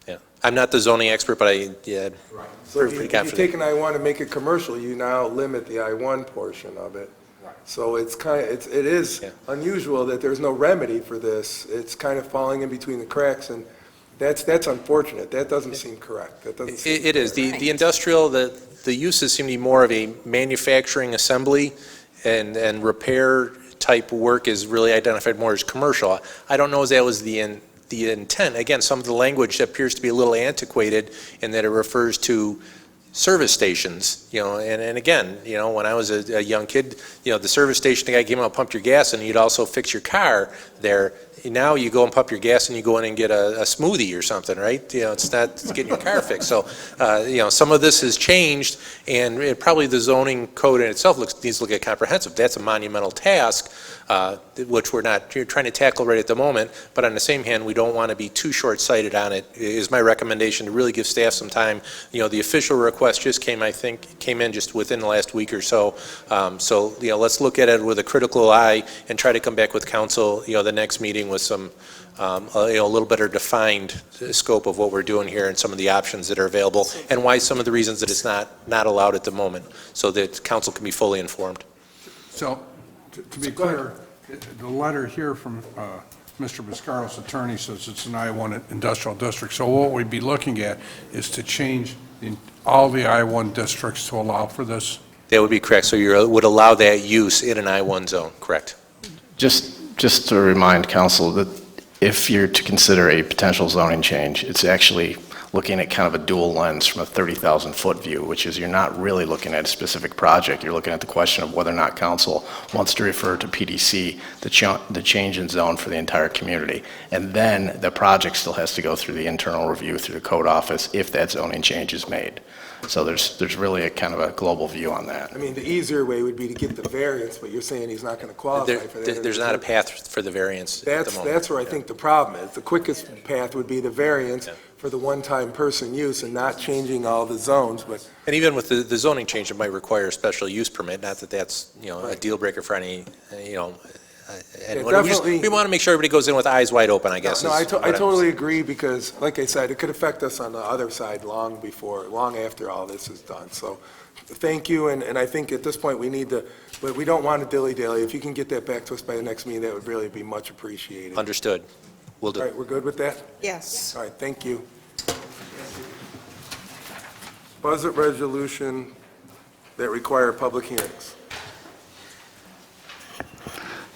Yeah, I'm not the zoning expert, but Right. So if you take an I-1 and make it commercial, you now limit the I-1 portion of it. Right. So it is unusual that there's no remedy for this. It's kind of falling in between the cracks, and that's unfortunate. That doesn't seem correct. That doesn't seem It is. correct. The industrial, the uses seem to be more of a manufacturing assembly and repair type work is really identified more as commercial. I don't know if that was the intent. Again, some of the language appears to be a little antiquated in that it refers to service stations, and again, when I was a young kid, the service station, the guy came out, pumped your gas, and you'd also fix your car there. Now you go and pump your gas and you go in and get a smoothie or something, right? It's not getting your car fixed. So, some of this has changed, and probably the zoning code in itself needs to look at comprehensive. That's a monumental task, which we're not trying to tackle right at the moment. But on the same hand, we don't want to be too short-sighted on it. Is my recommendation to really give staff some time. The official request just came in just within the last week or so. Let's look at it with a critical eye and try to come back with council, the next meeting with some, a little better defined scope of what we're doing here and some of the options that are available and why some of the reasons that it's not allowed at the moment, so that council can be fully informed. So, to be clear, the letter here from Mr. Biscaro's attorney says it's an I-1 industrial district. So what we'd be looking at is to change all the I-1 districts to allow for this? That would be correct. So you would allow that use in an I-1 zone, correct? Just to remind council that if you're to consider a potential zoning change, it's actually looking at kind of a dual lens from a 30,000-foot view, which is you're not really looking at a specific project. You're looking at the question of whether or not council wants to refer to PDC the change in zone for the entire community. And then the project still has to go through the internal review through the code office if that zoning change is made. So there's really a kind of a global view on that. I mean, the easier way would be to get the variance, but you're saying he's not going to qualify for that. There's not a path for the variance at the moment. That's where I think the problem is. The quickest path would be the variance for the one-time person use and not changing all the zones, but. And even with the zoning change, it might require a special use permit, not that that's, a deal breaker for any, anyone. We want to make sure everybody goes in with eyes wide open, I guess. No, I totally agree, because, like I said, it could affect us on the other side long after all this is done. So, thank you, and I think at this point we need to, but we don't want to dilly-dally. If you can get that back to us by the next meeting, that would really be much appreciated. Understood. We'll do. All right, we're good with that? Yes. All right, thank you. Budget resolution that require public hearings.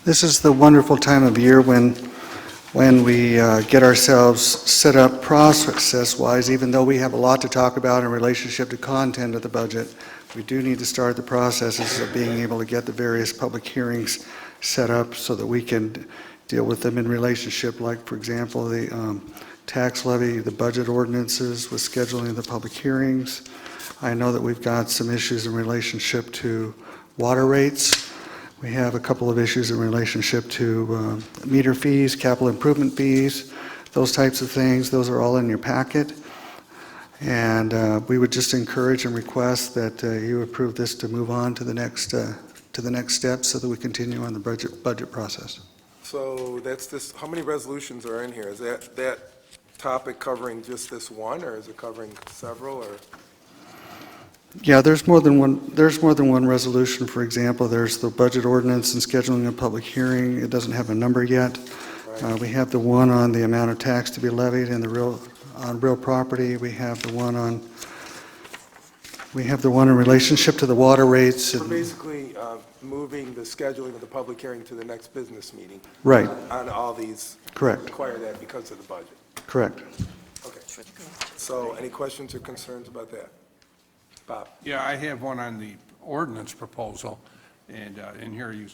This is the wonderful time of year when we get ourselves set up process-wise, even though we have a lot to talk about in relationship to content of the budget. We do need to start the processes of being able to get the various public hearings set up so that we can deal with them in relationship, like, for example, the tax levy, the budget ordinances with scheduling the public hearings. I know that we've got some issues in relationship to water rates. We have a couple of issues in relationship to meter fees, capital improvement fees, those types of things. Those are all in your packet. And we would just encourage and request that you approve this to move on to the next step so that we continue on the budget process. So that's this, how many resolutions are in here? Is that topic covering just this one, or is it covering several, or? Yeah, there's more than one resolution. For example, there's the budget ordinance and scheduling a public hearing. It doesn't have a number yet. Right. We have the one on the amount of tax to be levied and on real property. We have the one in relationship to the water rates. We're basically moving the scheduling of the public hearing to the next business meeting. Right. On all these. Correct. Require that because of the budget. Correct. Okay. So any questions or concerns about that? Bob? Yeah, I have one on the ordinance proposal, and in here you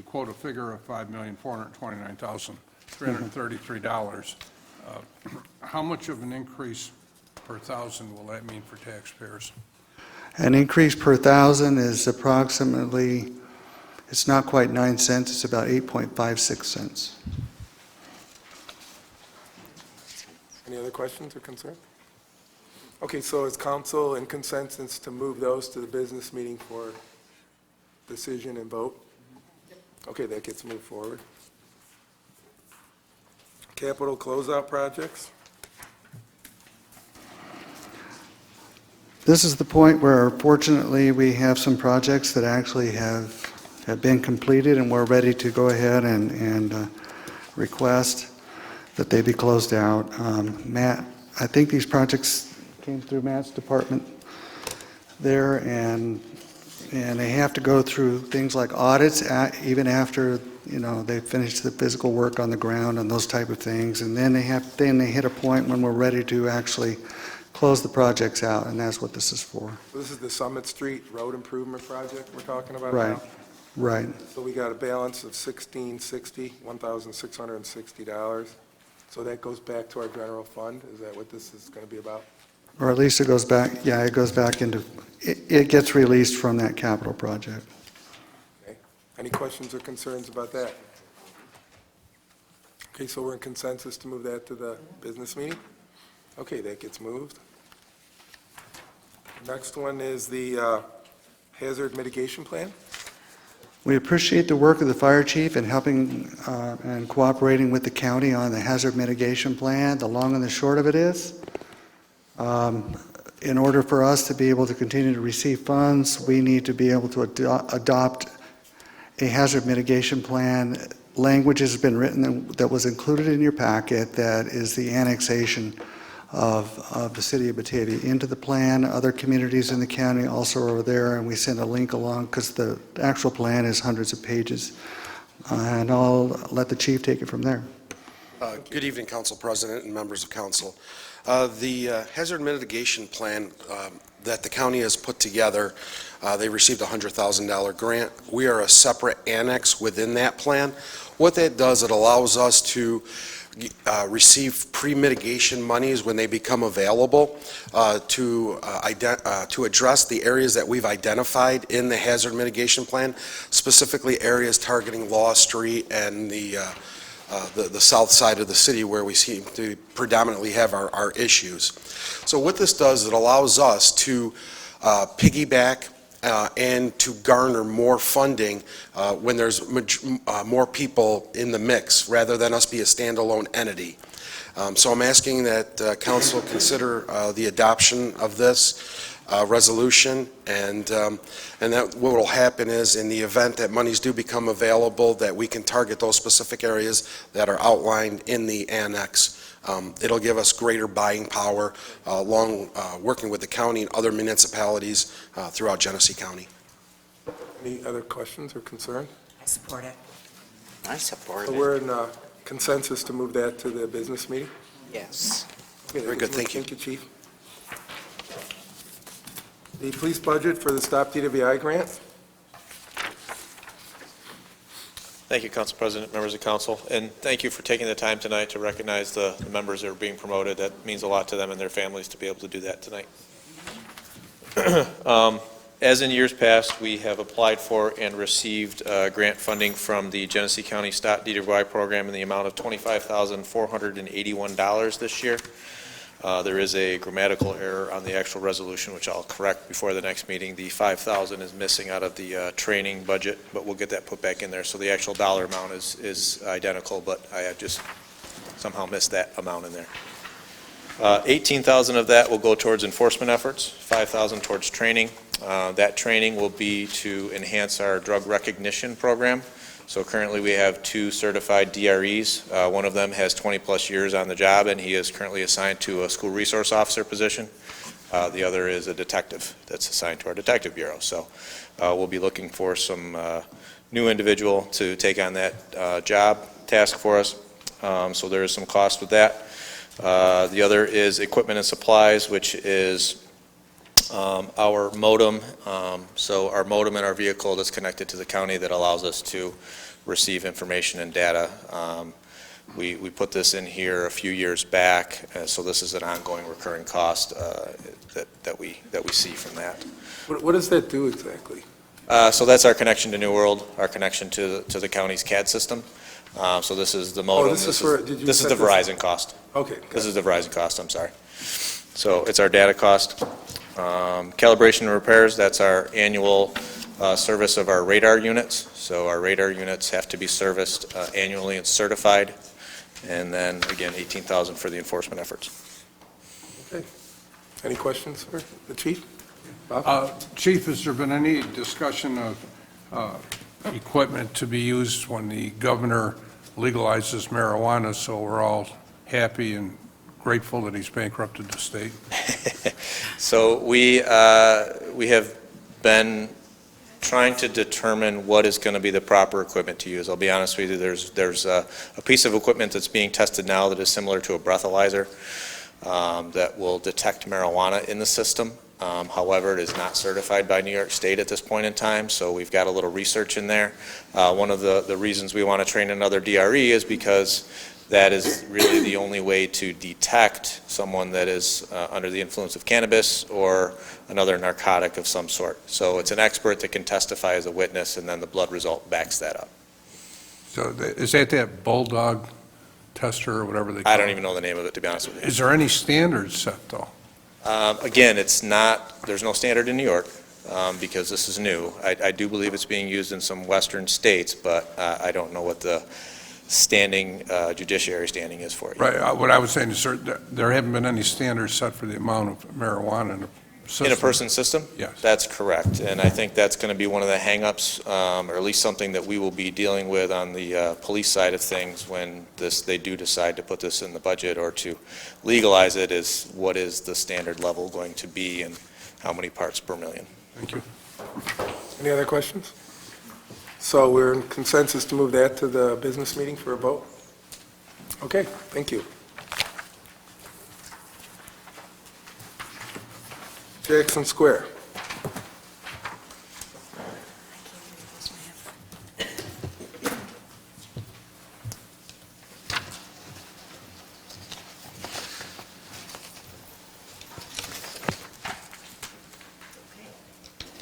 quote a figure of $5,429,333. How much of an increase per thousand will that mean for taxpayers? An increase per thousand is approximately, it's not quite 9 cents, it's about 8.56 cents. Any other questions or concerns? Okay, so is council in consensus to move those to the business meeting for decision and vote? Okay, that gets moved forward. Capital closeout projects? This is the point where fortunately we have some projects that actually have been completed and we're ready to go ahead and request that they be closed out. Matt, I think these projects came through Matt's department there, and they have to go through things like audits even after they finish the physical work on the ground and those type of things, and then they hit a point when we're ready to actually close the projects out, and that's what this is for. This is the Summit Street Road Improvement Project we're talking about Right. now? Right. So we got a balance of $1,660. So that goes back to our general fund? Is that what this is going to be about? Or at least it goes back into, it gets released from that capital project. Okay. Any questions or concerns about that? Okay, so we're in consensus to move that to the business meeting? Okay, that gets moved. Next one is the hazard mitigation plan. We appreciate the work of the fire chief in helping and cooperating with the county on the hazard mitigation plan. The long and the short of it is, in order for us to be able to continue to receive funds, we need to be able to adopt a hazard mitigation plan. Language has been written that was included in your packet, that is the annexation of the city of Batavia into the plan. Other communities in the county also are there, and we send a link along because the actual plan is hundreds of pages. And I'll let the chief take it from there. Good evening, Council President and members of council. The hazard mitigation plan that the county has put together, they received a $100,000 grant. We are a separate annex within that plan. What that does, it allows us to receive pre-mitigation monies when they become available to address the areas that we've identified in the hazard mitigation plan, specifically areas targeting Law Street and the south side of the city where we seem to predominantly have our issues. So what this does, it allows us to piggyback and to garner more funding when there's more people in the mix, rather than us be a standalone entity. So I'm asking that council consider the adoption of this resolution, and that what will happen is, in the event that monies do become available, that we can target those specific areas that are outlined in the annex It'll give us greater buying power along working with the county and other municipalities throughout Genesee County. Any other questions or concern? I support it. I support So we're in consensus to move that to the business meeting? Yes. Okay, Very good, thank you. Thank you, Chief. The police budget for the Stop DWI grant? Thank you, Council President, members of council, and thank you for taking the time tonight to recognize the members that are being promoted. That means a lot to them and their families to be able to do that tonight. As in years past, we have applied for and received grant funding from the Genesee County Stop DWI program in the amount of $25,481 this year. There is a grammatical error on the actual resolution, which I'll correct before the next meeting. The $5,000 is missing out of the training budget, but we'll get that put back in there. So the actual dollar amount is identical, but I have just somehow missed that amount in there. 18,000 of that will go towards enforcement efforts, 5,000 towards training. That training will be to enhance our drug recognition program. So currently we have 2 certified DREs. One of them has 20-plus years on the job, and he is currently assigned to a school resource officer position. The other is a detective that's assigned to our detective bureau. So we'll be looking for some new individual to take on that job task for us. So there is some cost with that. The other is equipment and supplies, which is our modem, so our modem in our vehicle that's connected to the county that allows us to receive information and data. We put this in here a few years back, so this is an ongoing recurring cost that we see from that. What does that do exactly? So that's our connection to New World, our connection to the county's CAD system. So this is the modem. This is the Verizon cost. Okay. This is the Verizon cost, I'm sorry. So it's our data cost. Calibration and repairs, that's our annual service of our radar units. So our radar units have to be serviced annually and certified. And then, again, 18,000 for the enforcement efforts. Okay. Any questions for the chief? Bob? Chief, has there been any discussion of equipment to be used when the governor legalizes marijuana, so we're all happy and grateful that he's bankrupted the state? So we have been trying to determine what is going to be the proper equipment to use. I'll be honest with you, there's a piece of equipment that's being tested now that is similar to a breathalyzer that will detect marijuana in the system. However, it is not certified by New York State at this point in time, so we've got a little research in there. One of the reasons we want to train another DRE is because that is really the only way to detect someone that is under the influence of cannabis or another narcotic of some sort. So it's an expert that can testify as a witness, and then the blood result backs that up. So is that bulldog tester or whatever they call it? I don't even know the name of it, to be honest with you. Is there any standards set, though? Again, it's not, there's no standard in New York because this is new. I do believe it's being used in some western states, but I don't know what the standing, judiciary standing is for it. Right, what I was saying is, sir, there haven't been any standards set for the amount of marijuana in a system. In a person's system? Yes. That's correct, and I think that's going to be one of the hang-ups, or at least something that we will be dealing with on the police side of things when they do decide to put this in the budget or to legalize it, is what is the standard level going to be and how many parts per million. Thank you. Any other questions? So we're in consensus to move that to the business meeting for a vote? Okay, thank you. Jackson Square.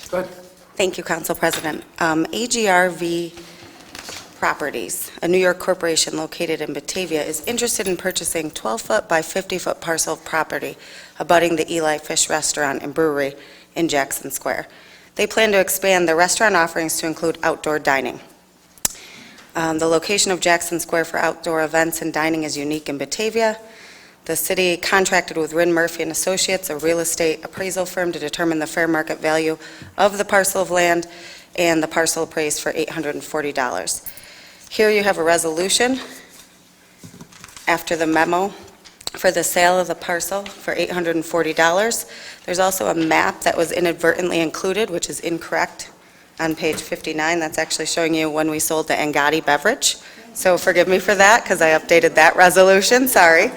Go ahead. Thank you, Council President. AGRV Properties, a New York corporation located in Batavia, is interested in purchasing 12-foot by 50-foot parcel of property abutting the Eli Fish Restaurant and Brewery in Jackson Square. They plan to expand their restaurant offerings to include outdoor dining. The location of Jackson Square for outdoor events and dining is unique in Batavia. The city contracted with Rynn Murphy and Associates, a real estate appraisal firm, to determine the fair market value of the parcel of land, and the parcel appraised for $840. Here you have a resolution after the memo for the sale of the parcel for $840. There's also a map that was inadvertently included, which is incorrect, on page 59. That's actually showing you when we sold the Angati beverage. So forgive me for that, because I updated that resolution, sorry.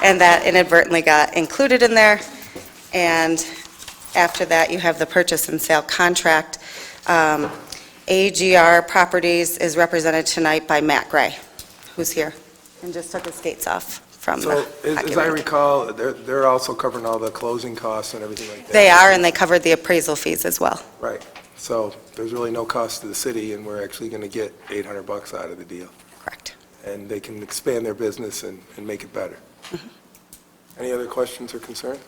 And that inadvertently got included in there. And after that, you have the purchase and sale contract. AGR Properties is represented tonight by Matt Gray, who's here, and just took his skates off from the So, as hockey I rink. recall, they're also covering all the closing costs and everything like that. They are, and they covered the appraisal fees as well. Right. So there's really no cost to the city, and we're actually going to get $800 out of the deal. Correct. And they can expand their business and make it better. Any other questions or concerns?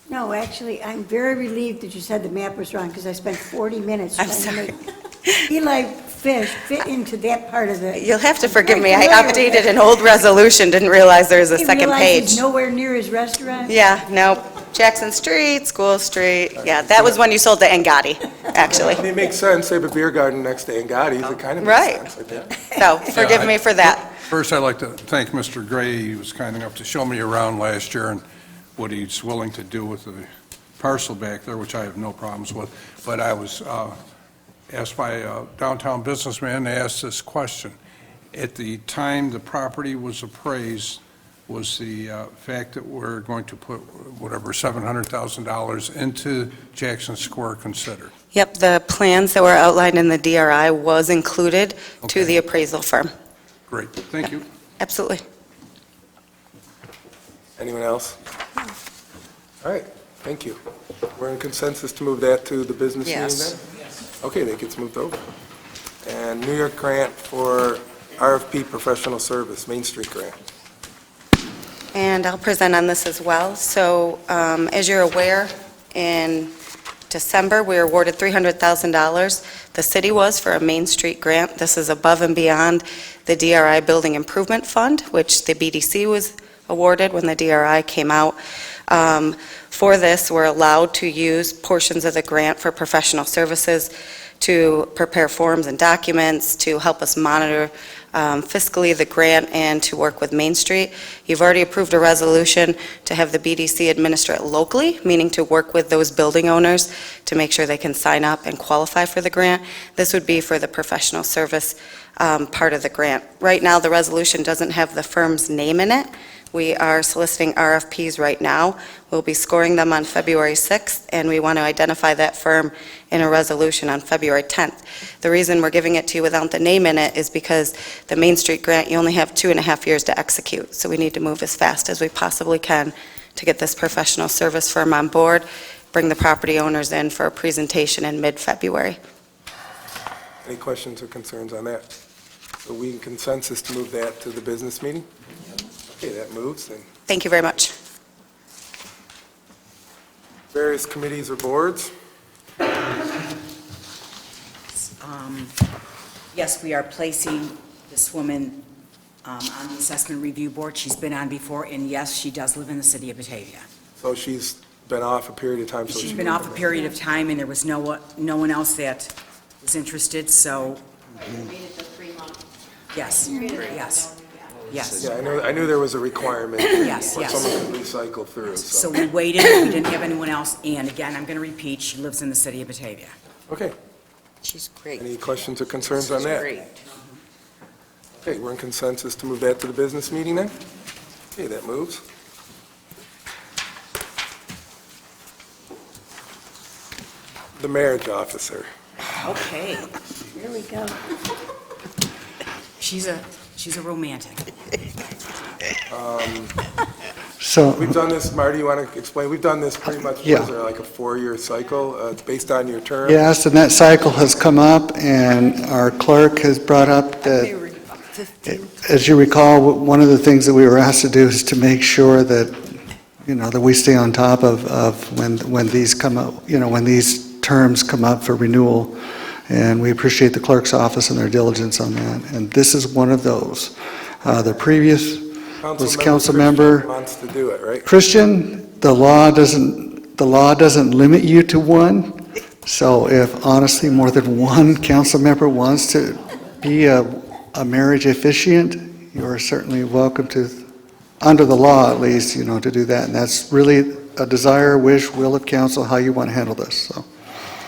No, actually, I'm very relieved that you said the map was wrong, because I spent 40 minutes I'm trying to make Eli Fish fit into that part of the... You'll have to forgive me, I Very familiar with updated it. an old resolution, didn't realize there was a He second realized page. he's nowhere near his restaurant? Yeah, no, Jackson Street, School Street, yeah, that was when you sold the Angati, actually. I mean, it makes sense, they have a beer garden next to Angati's, it kind of Right. makes sense, I think. So, forgive me for that. First, I'd like to thank Mr. Gray. He was kind enough to show me around last year and what he's willing to do with the parcel back there, which I have no problems with. But I was asked by a downtown businessman to ask this question. At the time the property was appraised, was the fact that we're going to put whatever $700,000 into Jackson Square considered? Yep, the plans that were outlined in the DRI was included to Okay. the appraisal firm. Great, thank you. Absolutely. Anyone else? All right, thank you. We're in consensus to move that to the business meeting then? Yes. Okay, that gets moved over. And New York grant for RFP professional service, Main Street grant. And I'll present on this as well. So, as you're aware, in December, we were awarded $300,000. The city was for a Main Street grant. This is above and beyond the DRI Building Improvement Fund, which the BDC was awarded when the DRI came out. For this, we're allowed to use portions of the grant for professional services to prepare forms and documents, to help us monitor fiscally the grant, and to work with Main Street. You've already approved a resolution to have the BDC administer it locally, meaning to work with those building owners to make sure they can sign up and qualify for the grant. This would be for the professional service part of the grant. Right now, the resolution doesn't have the firm's name in it. We are soliciting RFPs right now. We'll be scoring them on February 6th, and we want to identify that firm in a resolution on February 10th. The reason we're giving it to you without the name in it is because the Main Street grant, you only have 2.5 years to execute, so we need to move as fast as we possibly can to get this professional service firm on board, bring the property owners in for a presentation in mid-February. Any questions or concerns on that? So we in consensus to move that to the business meeting? Okay, that moves. And Thank you very much. various committees or boards? Yes, we are placing this woman on the Assessment Review Board. She's been on before, and yes, she does live in the city of Batavia. So she's been off a period of time, so She's she... been off a period of time, and there was no one else that was interested, so yes, yes, yes. Yeah, I knew there was a requirement. Yes, where yes. someone could recycle through, So so... we waited, we didn't have anyone else, and again, I'm going to repeat, she lives in the city of Batavia. Okay, She's great. any questions or concerns on She's that? great. Okay, we're in consensus to move that to the business meeting then? Okay, that moves. The marriage officer. Okay, Here we go. she's a romantic. So, We've done this, Marty, you want to explain? We've done this pretty much, Yeah. was there like a 4-year cycle? It's based on your term? yes, and that cycle has come up, and our clerk has brought up that, as you recall, one of the things that we were asked to do is to make sure that, that we stay on top of when these come up, when these terms come up for renewal. And we appreciate the clerk's office and their diligence on that. And this is one of those. The previous was council member Christian wants to do it, right? Christian. The law doesn't limit you to one. So if honestly more than one council member wants to be a marriage officiant, you are certainly welcome to under the law at least, to do that. And that's really a desire, wish, will of council, how you want to handle this, so.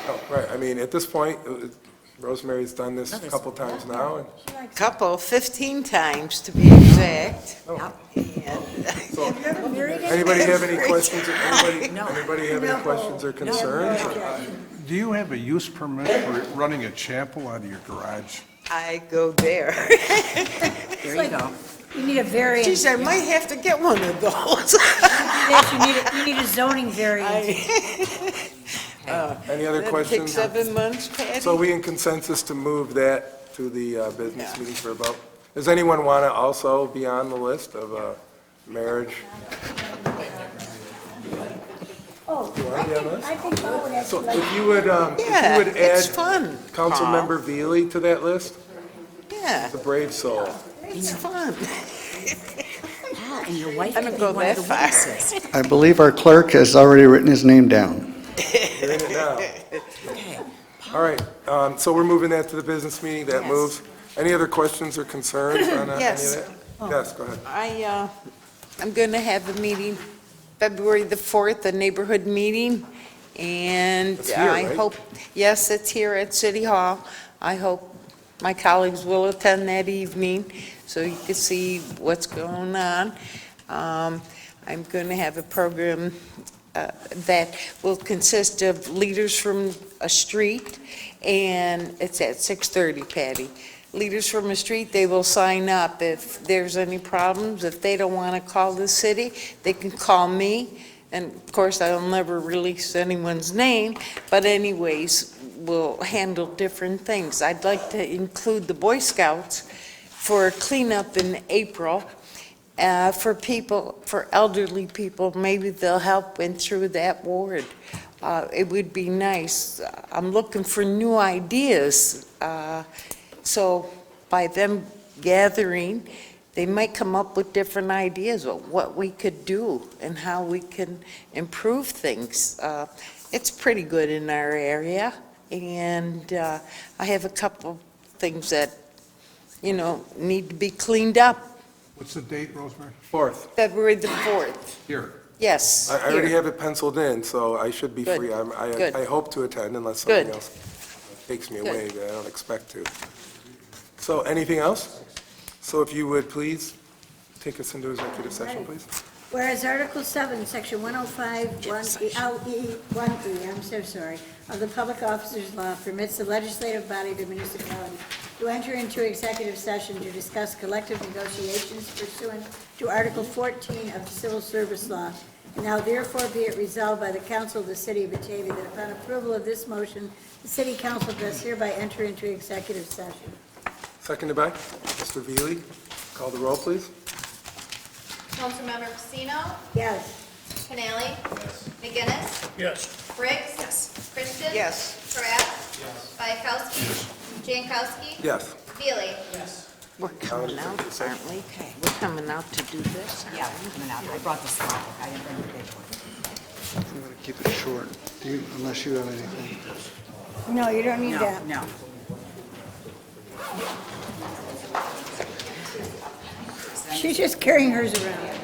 Oh, right, I mean, at this point, Rosemary's done this a couple times now, and Couple, 15 times to be exact. Oh. And- so, anybody have any questions, anybody have any questions or concerns? Do you have a use permit for running a chapel out of your garage? I go there. There you go. You need a variance. Geez, I might have to get one of those. You need a zoning variance. Any other That questions? takes 7 months, Patty. So we in consensus to move that to the business meeting for about, does anyone want to also be on the list of marriage? Oh, You want to be on the list? I think Paul would So actually like. if you would Yeah, it's add fun. Councilmember Veely to that list, Yeah, the brave soul. it's fun. Yeah, and your wife I could don't be go one of that the far. witnesses. I believe our clerk has already written his name down. You're in it now. Okay. All right, so we're moving that to the business meeting, that Yes. moves. Any other questions or concerns on any Yes. of that? Yes, go ahead. I'm going to have a meeting February the 4th, a neighborhood meeting, and It's here, I right? hope, yes, it's here at City Hall. I hope my colleagues will attend that evening, so you can see what's going on. I'm going to have a program that will consist of leaders from a street, and it's at 6:30, Patty. Leaders from a street, they will sign up. If there's any problems, if they don't want to call the city, they can call me. And of course, I'll never release anyone's name, but anyways, we'll handle different things. I'd like to include the Boy Scouts for a cleanup in April. For people, for elderly people, maybe they'll help went through that ward. It would be nice. I'm looking for new ideas. So by them gathering, they might come up with different ideas of what we could do and how we can improve things. It's pretty good in our area, and I have a couple things that, need to be cleaned up. What's the date, Rosemary? 4th. February the 4th. Here. Yes. I already here. have it penciled in, so I should be Good. free. Good. I hope to attend unless something Good. else takes me Good. away, but I don't expect to. So anything else? So if you would please take us into executive session, please. Whereas Article 7, Section 105, 1E, I'm so sorry, of the Public Officers Law permits the legislative body of the municipality to enter into executive session to discuss collective negotiations pursuant to Article 14 of the Civil Service Law. And now therefore be it resolved by the Council of the City of Batavia that upon approval of this motion, the City Council does hereby enter into executive session. Seconded by Mr. Veely. Call the roll, please. Councilmember Pacino? Yes. Canali? McGinnis? Yes. Briggs? Yes. Christian? Yes. Trapp? Yes. Bayakowski? Jankowski? Yes. Veely? Yes. We're coming out, aren't we? Okay, we're coming out to do this. Yeah, I'm coming out. I brought the slide. I didn't bring the big one. I'm going to keep it short, unless you have anything. No, you don't need No, that. no. She's just carrying hers around.